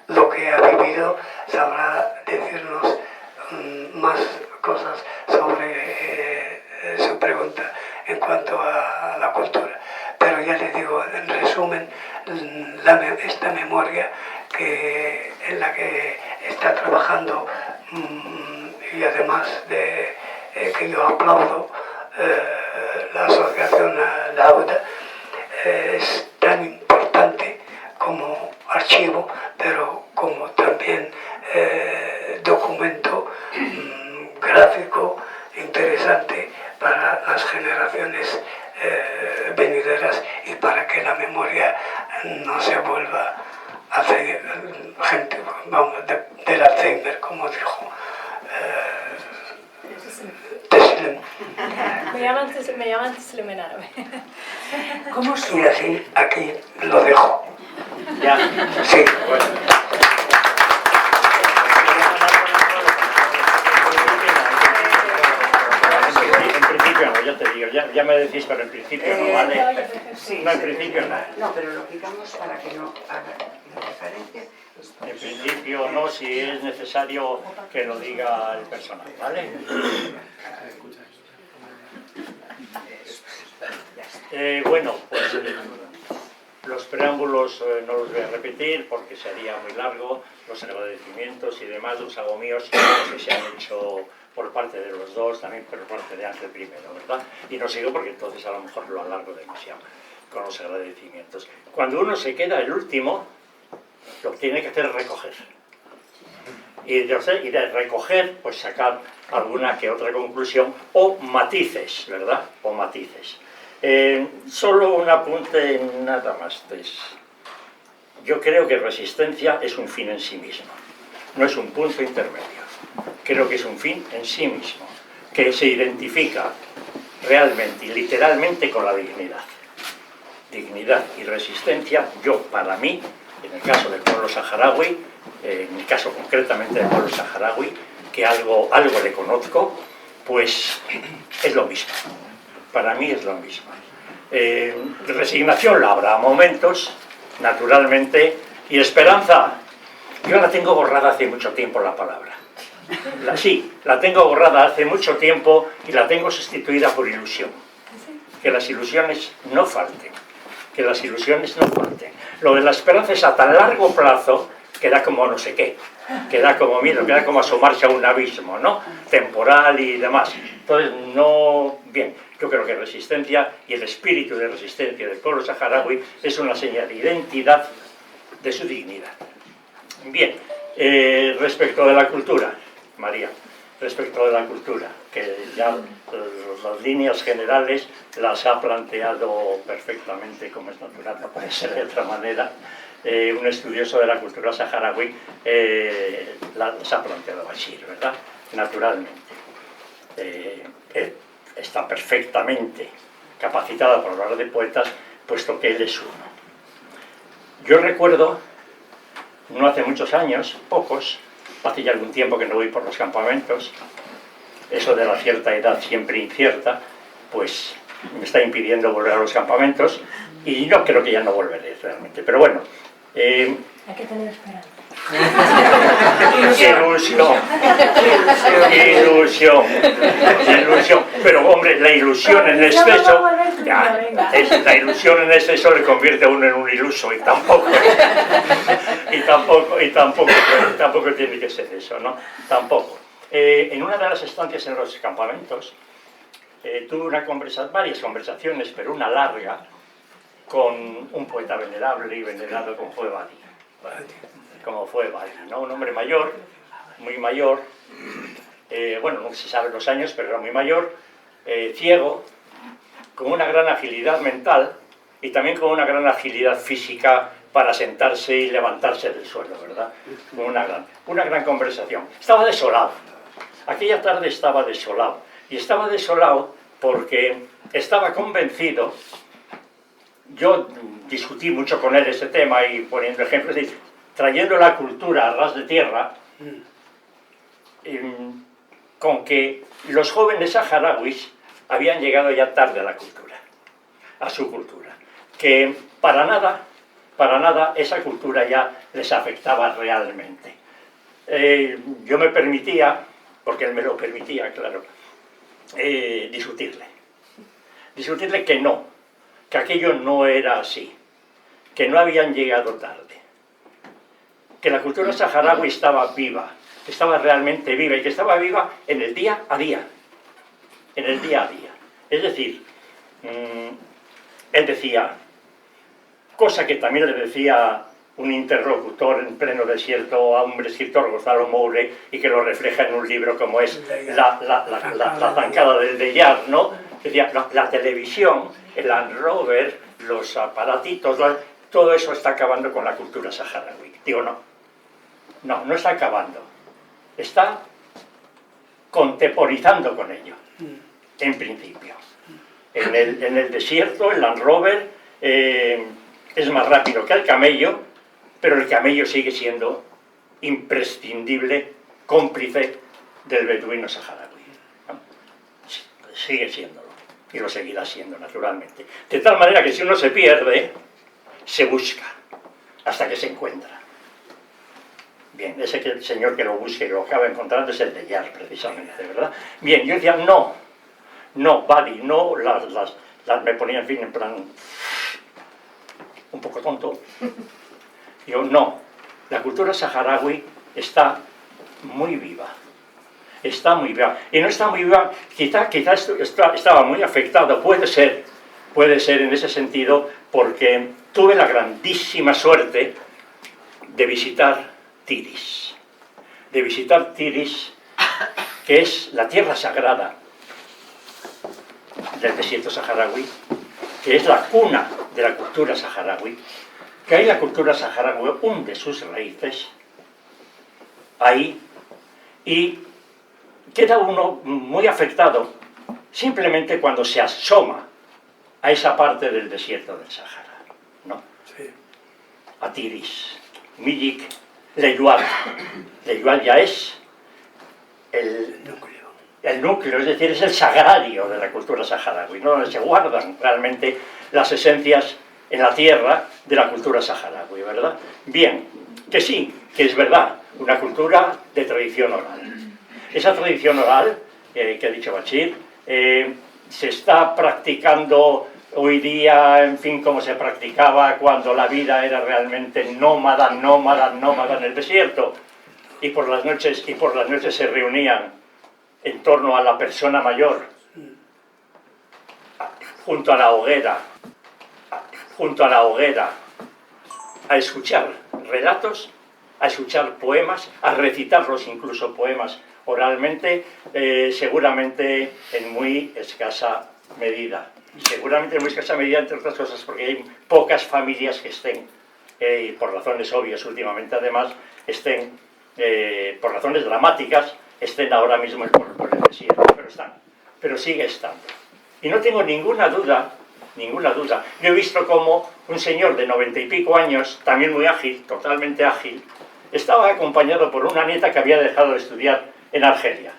lo que ha vivido, sabrá decirnos más cosas sobre su pregunta en cuanto a la cultura. Pero ya les digo, en resumen, esta memoria en la que está trabajando y además de que yo aplaudo la asociación Lauda, es tan importante como archivo, pero como también documento gráfico interesante para las generaciones venideras y para que la memoria no se vuelva a hacer gente, vamos, del Alzheimer, como dijo Teslim. Me llaman Teslim en árabe. ¿Cómo Y surge? así aquí lo dejo. Ya. Sí. En principio no, ya te digo, ya me decís, pero en principio no, ¿vale? Sí, No, en principio no. No, pero lo quitamos para que no haga la referencia. En principio no, si es necesario que lo diga el personal, ¿vale? Bueno, pues los preámbulos no los voy a repetir porque sería muy largo, los agradecimientos y demás, los hago míos que se han hecho por parte de los dos, también por parte de Ángel primero, ¿verdad? Y no sigo porque entonces a lo mejor lo alargo demasiado con los agradecimientos. Cuando uno se queda el último, lo que tiene que hacer es recoger. Y de recoger, pues sacar alguna que otra conclusión o matices, ¿verdad? O matices. Solo un apunte nada más. Yo creo que resistencia es un fin en sí mismo, no es un punto intermedio. Creo que es un fin en sí mismo, que se identifica realmente y literalmente con la dignidad. Dignidad y resistencia, yo para mí, en el caso del pueblo saharaui, en mi caso concretamente del pueblo saharaui, que algo le conozco, pues es lo mismo. Para mí es lo mismo. Resignación la habrá a momentos, naturalmente, y esperanza, yo la tengo borrada hace mucho tiempo la palabra. Sí, la tengo borrada hace mucho tiempo y la tengo sustituida por ilusión. Que las ilusiones no falten. Que las ilusiones no falten. Lo de la esperanza es a tan largo plazo que da como no sé qué. Que da como miedo, que da como asomarse a un abismo, ¿no? Temporal y demás. Entonces, no... Bien, yo creo que resistencia y el espíritu de resistencia del pueblo saharaui es una señal de identidad de su dignidad. Bien, respecto de la cultura, María, respecto de la cultura, que ya las líneas generales las ha planteado perfectamente, como es natural, no puede ser de otra manera. Un estudioso de la cultura saharaui las ha planteado Bashir, ¿verdad? Naturalmente. Está perfectamente capacitada para hablar de poetas, puesto que él es uno. Yo recuerdo, no hace muchos años, pocos, hace ya algún tiempo que no voy por los campamentos, eso de la cierta edad siempre incierta, pues me está impidiendo volver a los campamentos y yo creo que ya no volveré realmente, pero bueno. Hay que tener esperanza. Ilusión, pero hombre, la ilusión en exceso, la ilusión en exceso le convierte a uno en un iluso y tampoco tiene que ser eso, ¿no? Tampoco. En una de las estancias en los campamentos tuve varias conversaciones, pero una larga, con un poeta venerable y venerado como fue Badi. ¿No? Un hombre mayor, muy mayor, bueno, no se sabe los años, pero era muy mayor, ciego, con una gran agilidad mental y también con una gran agilidad física para sentarse y levantarse del suelo, ¿verdad? Una gran conversación. Estaba desolado. Aquella tarde estaba desolado. Y estaba desolado porque estaba convencido. Yo discutí mucho con él ese tema y poniendo ejemplos, trayendo la cultura a ras de tierra, con que los jóvenes saharauis habían llegado ya tarde a la cultura, a su cultura, que para nada esa cultura ya les afectaba realmente. Yo me permitía, porque él me lo permitía, claro, discutirle que aquello no era así, que no habían llegado tarde, que la cultura saharaui estaba viva, que estaba realmente viva y que estaba viva en el día a día, en el día a día. Es decir, él decía, cosa que también le decía un interlocutor en pleno desierto a un escritor, Gonzalo Moure, y que lo refleja en un libro como es La zancada del Deyar, ¿no? Decía, la televisión, el Land Rover, los aparatitos, todo eso está acabando con la cultura saharaui. Digo, no está acabando, está contemporizando con ello, en principio. En el desierto, el Land Rover es más rápido que el camello, pero el camello sigue siendo imprescindible cómplice del beduino saharaui, ¿no? Sigue siéndolo, y lo seguirá siendo, naturalmente. De tal manera que si uno se pierde, se busca, hasta que se encuentra. Bien, ese que el señor que lo busque y lo acaba encontrando es el de Yar, precisamente, ¿verdad? Bien, yo decía, no, Badi, no, me ponía en fin en plan un poco tonto. Digo, no, la cultura saharaui está muy viva, y no está muy viva, quizá estaba muy afectado, puede ser en ese sentido, porque tuve la grandísima suerte de visitar Tiris, que es la tierra sagrada del desierto saharaui, que es la cuna de la cultura saharaui, que ahí la cultura saharaui hunde sus raíces, ahí, y queda uno muy afectado simplemente cuando se asoma a esa parte del desierto del Sahara, ¿no? Sí. A Tiris, Milik, Leyual. Leyual ya es el núcleo, es decir, es el sagrario de la cultura saharaui, ¿no? Donde se guardan realmente las esencias en la tierra de la cultura saharaui, ¿verdad? Bien, que sí, que es verdad, una cultura de tradición oral. Esa tradición oral, que ha dicho Bachir, se está practicando hoy día, en fin, como se practicaba cuando la vida era realmente nómada en el desierto, y por las noches se reunían en torno a la persona mayor, junto a la hoguera, a escuchar relatos, a escuchar poemas, a recitarlos incluso poemas oralmente, seguramente en muy escasa medida. Seguramente en muy escasa medida, entre otras cosas, porque hay pocas familias que estén, por razones obvias últimamente además, por razones dramáticas, estén ahora mismo por el desierto, pero sigue estando. Y no tengo ninguna duda, yo he visto como un señor de 90 y pico años, también muy ágil, totalmente ágil, estaba acompañado por una nieta que había dejado de estudiar en Argelia,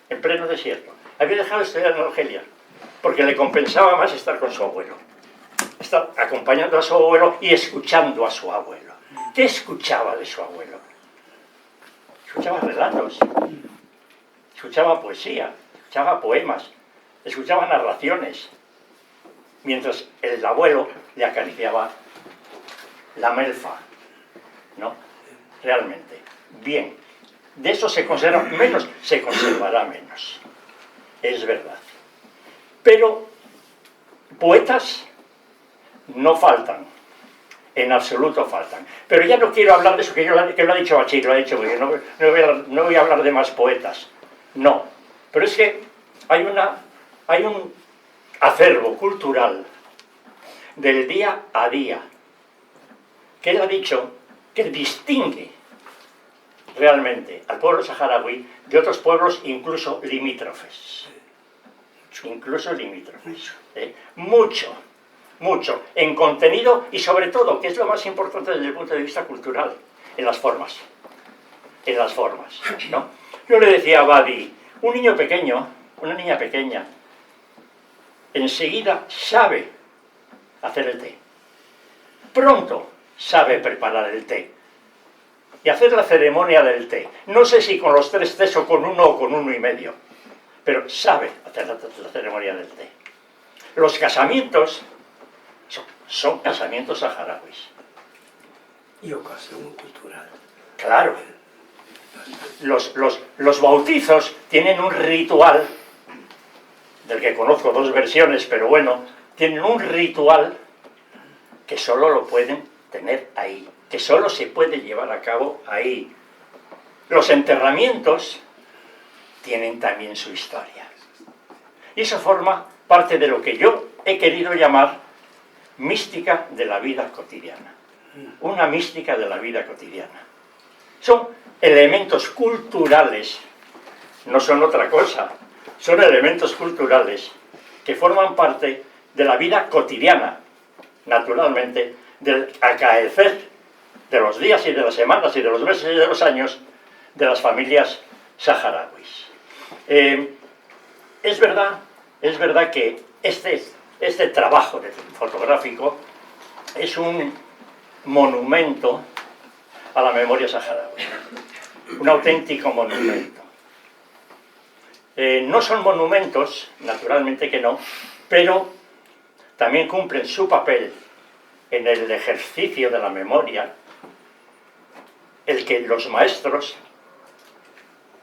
en pleno desierto. Había dejado de estudiar en Argelia, porque le compensaba más estar con su abuelo. Estar acompañando a su abuelo y escuchando a su abuelo. ¿Qué escuchaba de su abuelo? Escuchaba relatos, escuchaba poesía, escuchaba poemas, escuchaba narraciones, mientras el abuelo le acariciaba la melfa, ¿no? Realmente. Bien, de eso se conserva menos, se conservará menos, es verdad. Pero poetas no faltan, en absoluto faltan. Pero ya no quiero hablar de eso, que lo ha dicho Bachir, lo ha dicho muy bien, no voy a hablar de más poetas, no. Pero es que hay un acervo cultural del día a día, que él ha dicho que distingue realmente al pueblo saharaui de otros pueblos incluso limítrofes. Mucho, en contenido y sobre todo, que es lo más importante desde el punto de vista cultural, en las formas, ¿no? Yo le decía a Badi, un niño pequeño, una niña pequeña, enseguida sabe hacer el té. Pronto sabe preparar el té y hacer la ceremonia del té. No sé si con los 3 tés o con 1 o con 1 y medio, pero sabe hacer la ceremonia del té. Los casamientos son casamientos saharauis. Y ocasión cultural. Claro. Los bautizos tienen un ritual, del que conozco 2 versiones, pero bueno, tienen un ritual que solo lo pueden tener ahí, que solo se puede llevar a cabo ahí. Los enterramientos tienen también su historia. Y eso forma parte de lo que yo he querido llamar mística de la vida cotidiana. Una mística de la vida cotidiana. Son elementos culturales, no son otra cosa, son elementos culturales que forman parte de la vida cotidiana, naturalmente, del acaecer de los días y de las semanas y de los meses y de los años de las familias saharauis. Es verdad que este trabajo fotográfico es un monumento a la memoria saharaui, un auténtico monumento. No son monumentos, naturalmente que no, pero también cumplen su papel en el ejercicio de la memoria, el que los maestros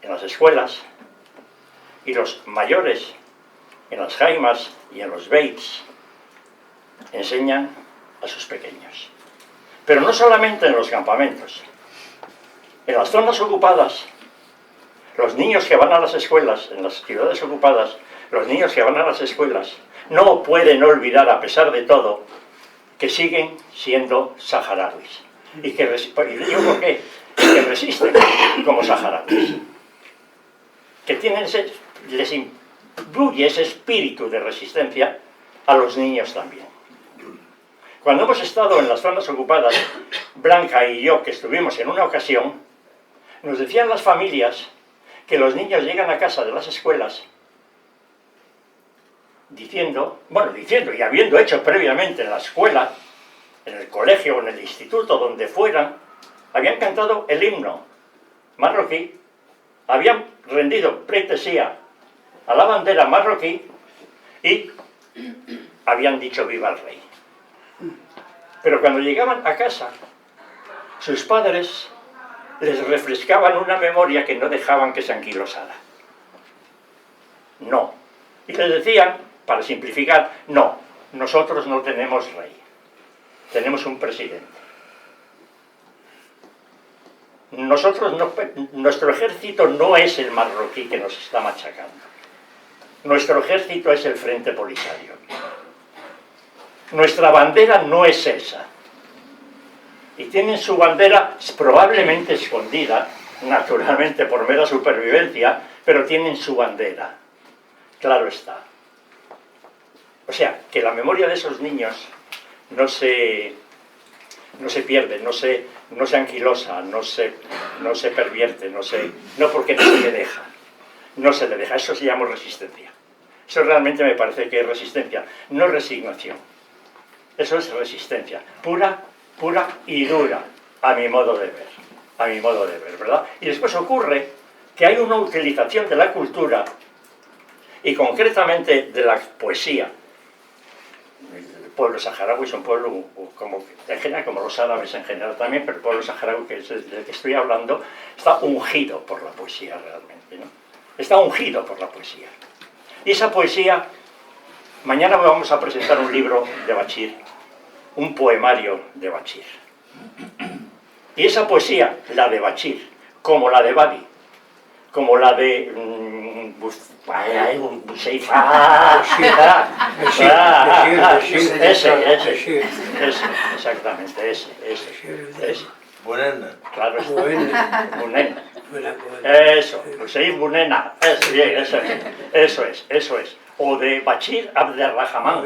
en las escuelas y los mayores en las jaimas y en los beits enseñan a sus pequeños. Pero no solamente en los campamentos. En las zonas ocupadas, los niños que van a las escuelas, en las ciudades ocupadas, los niños que van a las escuelas no pueden olvidar, a pesar de todo, que siguen siendo saharauis. Y digo por qué, que resisten como saharauis. Que les influye ese espíritu de resistencia a los niños también. Cuando hemos estado en las zonas ocupadas, Blanca y yo, que estuvimos en una ocasión, nos decían las familias que los niños llegan a casa de las escuelas diciendo y habiendo hecho previamente en la escuela, en el colegio o en el instituto, donde fueran, habían cantado el himno marroquí, habían rendido pleitesía a la bandera marroquí y habían dicho viva el rey. Pero cuando llegaban a casa, sus padres les refrescaban una memoria que no dejaban que se anquilosara. No. Y les decían, para simplificar, no, nosotros no tenemos rey, tenemos un presidente. Nuestro ejército no es el marroquí que nos está machacando. Nuestro ejército es el Frente Polisario. Nuestra bandera no es esa. Y tienen su bandera probablemente escondida, naturalmente por mera supervivencia, pero tienen su bandera. Claro está. O sea, que la memoria de esos niños no se pierde, no se anquilosa, no se pervierte, no porque no se le deja. No se le deja, eso se llama resistencia. Eso realmente me parece que es resistencia, no resignación. Eso es resistencia, pura y dura, a mi modo de ver, ¿verdad? Y después ocurre que hay una utilización de la cultura y concretamente de la poesía. El pueblo saharaui es un pueblo, en general, como los árabes en general también, pero el pueblo saharaui, que es del que estoy hablando, está ungido por la poesía realmente, ¿no? Está ungido por la poesía. Y esa poesía, mañana vamos a presentar un libro de Bachir, un poemario de Bachir. Y esa poesía, la de Bachir, como la de Badi, como la de exactamente, ese. Bunena. Claro, Bunena. Eso, Hussein Bunena, eso es. o de Bachir Abderrahman,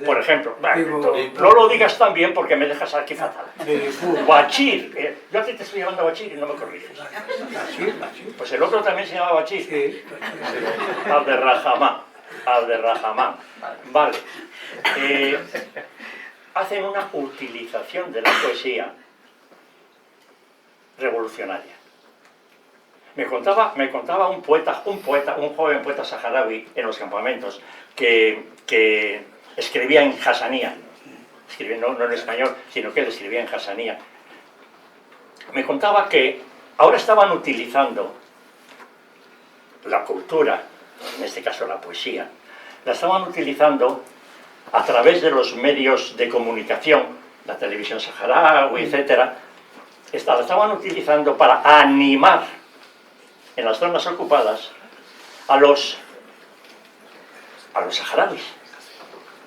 por ejemplo. Digo, No lo digas tan bien porque me dejas aquí fatal. Bachir, yo a ti te estoy llamando Bachir y no me corriges. Pues el otro también se llama Bachir. Sí. Abderrahman. Vale. Hacen una utilización de la poesía revolucionaria. Me contaba un joven poeta saharaui en los campamentos que escribía en hasanía, no en español, sino que él escribía en hasanía. Me contaba que ahora estaban utilizando la cultura, en este caso la poesía, la estaban utilizando a través de los medios de comunicación, la televisión saharaui, etc. La estaban utilizando para animar en las zonas ocupadas a los saharauis,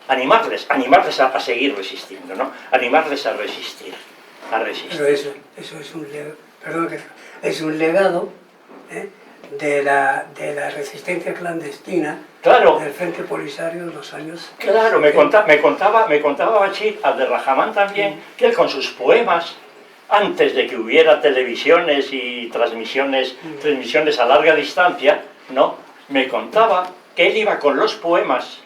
animarles a seguir resistiendo, ¿no? Animarles a resistir. Pero eso es un legado, es un legado de la resistencia clandestina, claro, del Frente Polisario de los años... Claro, me contaba Bachir Abderrahman también, que él con sus poemas, antes de que hubiera televisiones y transmisiones a larga distancia, ¿no? Me contaba que él iba con sus poemas,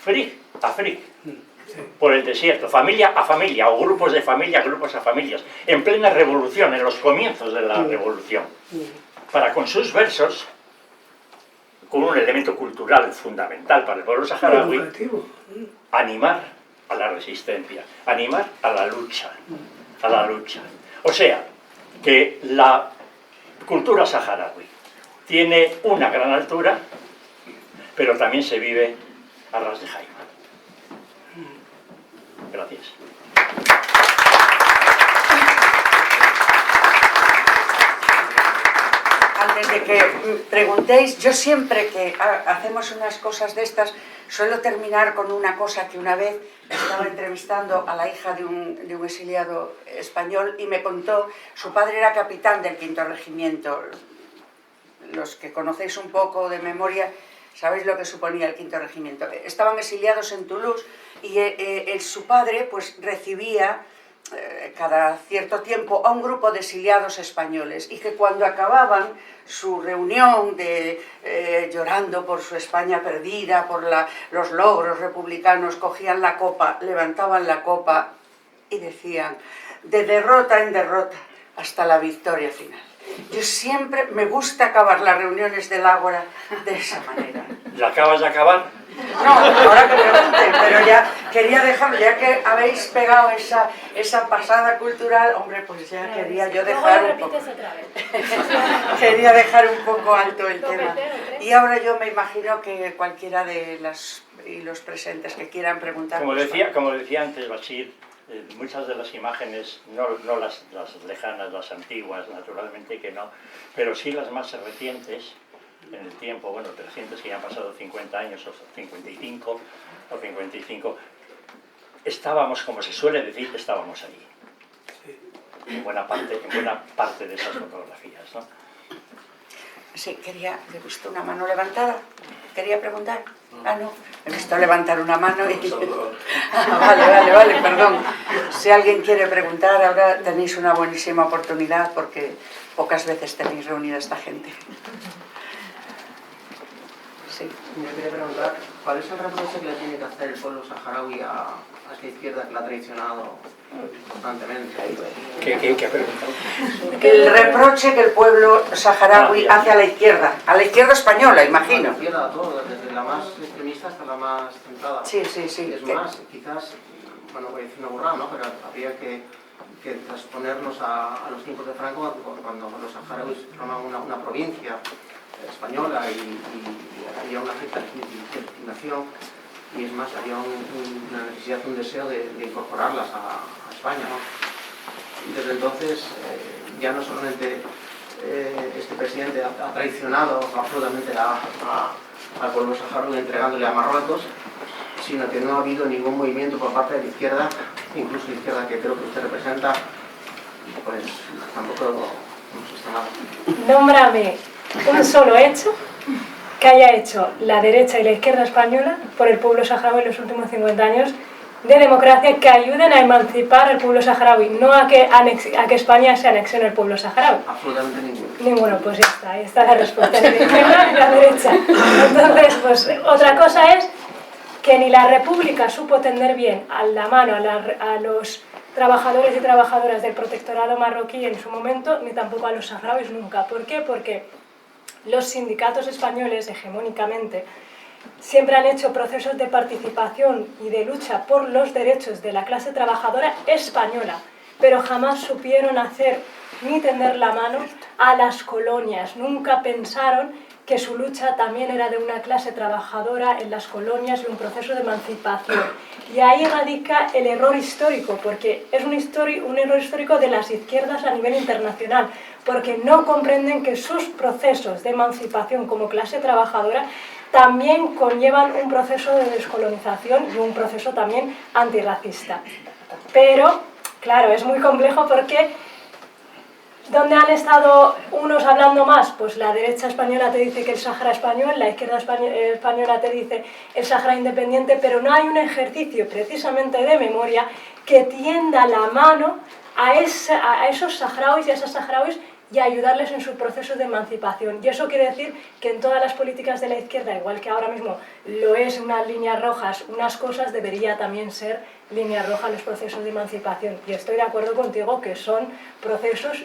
frig a frig, por el desierto, familia a familia, o grupos de familia, grupos a familias, en plena revolución, en los comienzos de la revolución, para con sus versos, con un elemento cultural fundamental para el pueblo saharaui, animar a la resistencia, animar a la lucha. O sea, que la cultura saharaui tiene una gran altura, pero también se vive a ras de jaima. Gracias. Antes de que preguntéis, yo siempre que hacemos unas cosas de estas, suelo terminar con una cosa que una vez estaba entrevistando a la hija de un exiliado español y me contó, su padre era capitán del 5º Regimiento. Los que conocéis un poco de memoria, sabéis lo que suponía el 5º Regimiento. Estaban exiliados en Toulouse y su padre pues recibía cada cierto tiempo a un grupo de exiliados españoles y que cuando acababan su reunión llorando por su España perdida, por los logros republicanos, cogían la copa, levantaban la copa y decían, de derrota en derrota hasta la victoria final. Yo siempre me gusta acabar las reuniones del Ágora de esa manera. ¿La acabas de acabar? No, ahora que pregunten, pero ya quería dejarlo, ya que habéis pegado esa pasada cultural, hombre, pues ya quería yo dejar un poco... Quería dejar un poco alto el tema. Y ahora yo me imagino que cualquiera de los presentes que quieran preguntar... Como decía antes Bachir, muchas de las imágenes, no las lejanas, las antiguas, naturalmente que no, pero sí las más recientes, en el tiempo, bueno, recientes que ya han pasado 50 años o 55, estábamos, como se suele decir, estábamos allí. En buena parte de esas fotografías, ¿no? Sí, he visto una mano levantada. ¿Quería preguntar? Ah, no, he visto levantar una mano y... Vale, perdón. Si alguien quiere preguntar, ahora tenéis una buenísima oportunidad porque pocas veces tenéis reunida esta gente. Sí. Me quería preguntar, ¿cuál es el reproche que le tiene que hacer el pueblo saharaui a esta izquierda que la ha traicionado constantemente? ¿Qué ha preguntado? El reproche que el pueblo saharaui hace a la izquierda española, imagino. A la izquierda, a todo, desde la más extremista hasta la más centrada. Sí. Es más, quizás, bueno, voy a decir una burrada, ¿no? Pero habría que transponernos a los tiempos de Franco, cuando los saharauis formaban una provincia española y había una cierta legitimación y es más, había una necesidad, un deseo de incorporarlas a España, ¿no? Y desde entonces ya no solamente este presidente ha traicionado absolutamente al pueblo saharaui entregándole a Marruecos, sino que no ha habido ningún movimiento por parte de la izquierda, incluso la izquierda que creo que usted representa, pues tampoco hemos visto nada. Nómbrame un solo hecho que que haya hecho la derecha y la izquierda española por el pueblo saharaui en los últimos 50 años de democracia que ayuden a emancipar al pueblo saharaui, no a que España se anexione al pueblo saharaui. Absolutamente ninguno. Ninguno, pues ya está, ahí está la respuesta, ni la izquierda ni la derecha. Entonces, pues otra cosa es que ni la República supo tender bien a la mano a los trabajadores y trabajadoras del protectorado marroquí en su momento, ni tampoco a los saharauis nunca. ¿Por qué? Porque los sindicatos españoles, hegemónicamente, siempre han hecho procesos de participación y de lucha por los derechos de la clase trabajadora española, pero jamás supieron hacer ni tender la mano a las colonias. Nunca pensaron que su lucha también era de una clase trabajadora en las colonias y un proceso de emancipación. Y ahí radica el error histórico, porque es un error histórico de las izquierdas a nivel internacional, porque no comprenden que sus procesos de emancipación como clase trabajadora también conllevan un proceso de descolonización y un proceso también antirracista. Pero, claro, es muy complejo porque ¿dónde han estado unos hablando más? Pues la derecha española te dice que el Sáhara español, la izquierda española te dice el Sáhara independiente, pero no hay un ejercicio precisamente de memoria que tienda la mano a esos saharauis y a esas saharauis y ayudarles en su proceso de emancipación. Y eso quiere decir que en todas las políticas de la izquierda, igual que ahora mismo lo es unas líneas rojas, unas cosas, debería también ser líneas rojas los procesos de emancipación. Y estoy de acuerdo contigo que son procesos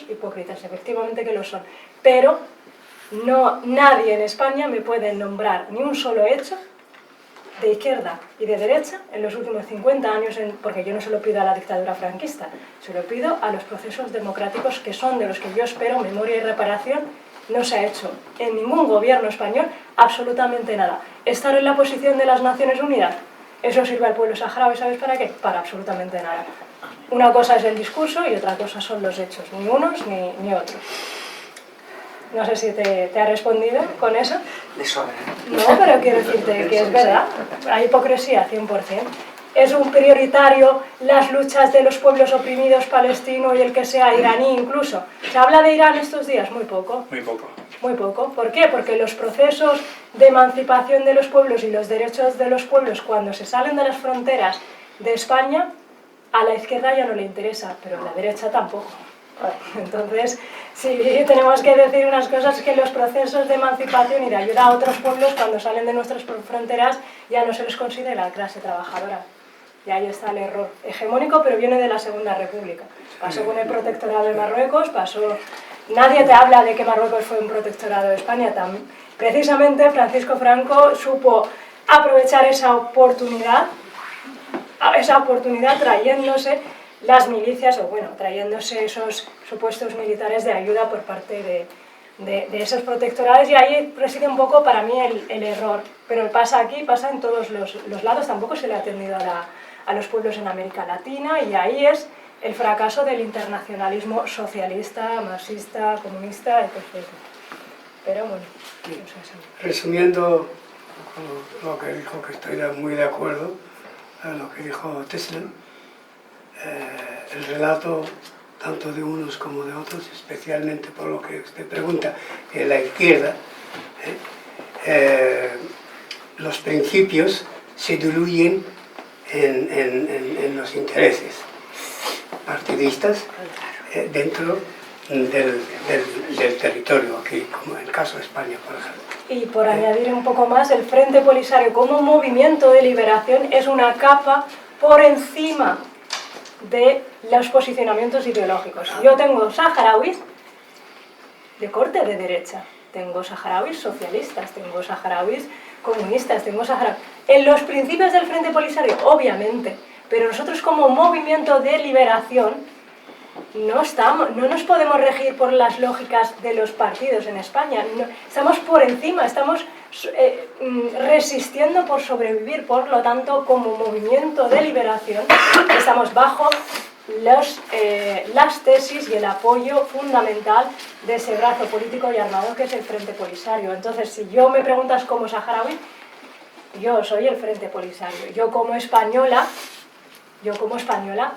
hipócritas, efectivamente que lo son. Pero nadie en España me puede nombrar ni un solo hecho de izquierda y de derecha en los últimos 50 años, porque yo no se lo pido a la dictadura franquista, se lo pido a los procesos democráticos que son de los que yo espero memoria y reparación. No se ha hecho en ningún gobierno español absolutamente nada. Estar en la posición de las Naciones Unidas, eso sirve al pueblo saharaui, ¿sabes para qué? Para absolutamente nada. Una cosa es el discurso y otra cosa son los hechos, ni unos ni otros. No sé si te ha respondido con eso. De sobra. No, pero quiero decirte que es verdad. Hay hipocresía, 100%. Es un prioritario las luchas de los pueblos oprimidos, palestino y el que sea, iraní incluso. ¿Se habla de Irán estos días? Muy poco. Muy poco. Muy poco. ¿Por qué? Porque los procesos de emancipación de los pueblos y los derechos de los pueblos cuando se salen de las fronteras de España, a la izquierda ya no le interesa, pero a la derecha tampoco. Entonces, sí, tenemos que decir unas cosas, que los procesos de emancipación y de ayuda a otros pueblos cuando salen de nuestras fronteras ya no se les considera clase trabajadora. Y ahí está el error hegemónico, pero viene de la Segunda República. Pasó con el protectorado de Marruecos, nadie te habla de que Marruecos fue un protectorado de España. Precisamente Francisco Franco supo aprovechar esa oportunidad trayéndose las milicias, trayéndose esos supuestos militares de ayuda por parte de esos protectorados, y ahí reside un poco para mí el error. Pero pasa aquí, pasa en todos los lados, tampoco se le ha atendido a los pueblos en América Latina, y ahí es el fracaso del internacionalismo socialista, marxista, comunista, etc. Pero bueno, no sé. Resumiendo lo que dijo, que estoy muy de acuerdo a lo que dijo Tesla, el relato tanto de unos como de otros, especialmente por lo que usted pregunta, de la izquierda, los principios se diluyen en los intereses partidistas dentro del territorio, aquí, como en el caso de España, por ejemplo. Y por añadir un poco más, el Frente Polisario como movimiento de liberación es una capa por encima de los posicionamientos ideológicos. Yo tengo saharauis de corte de derecha, tengo saharauis socialistas, tengo saharauis comunistas, tengo saharauis... En los principios del Frente Polisario, obviamente, pero nosotros como movimiento de liberación no nos podemos regir por las lógicas de los partidos en España. Estamos por encima, estamos resistiendo por sobrevivir. Por lo tanto, como movimiento de liberación, estamos bajo las tesis y el apoyo fundamental de ese brazo político y armado que es el Frente Polisario. Entonces, si yo me preguntas como saharaui, yo soy el Frente Polisario. Yo como española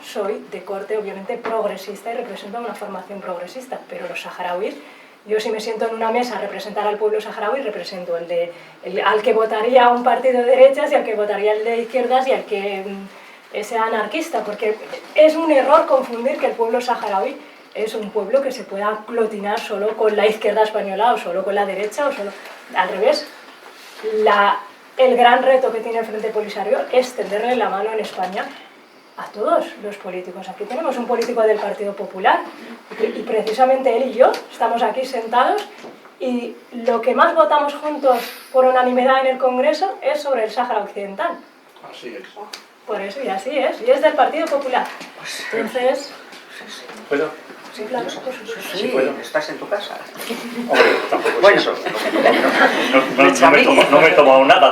soy de corte obviamente progresista y represento una formación progresista, pero los saharauis Yo si me siento en una mesa a representar al pueblo saharaui, represento al que votaría un partido de derechas y al que votaría el de izquierdas y al que sea anarquista, porque es un error confundir que el pueblo saharaui es un pueblo que se pueda aglutinar solo con la izquierda española o solo con la derecha o solo... Al revés, el gran reto que tiene el Frente Polisario es tenderle la mano en España a todos los políticos. Aquí tenemos un político del Partido Popular y precisamente él y yo estamos aquí sentados y lo que más votamos juntos por unanimidad en el Congreso es sobre el Sáhara Occidental. Así es. Por eso, y así es, y es del Partido Popular. Entonces... ¿Puedo? Sí, claro, por supuesto. Sí, estás en tu casa. Hombre, tampoco es Bueno. eso. No me he tomado nada.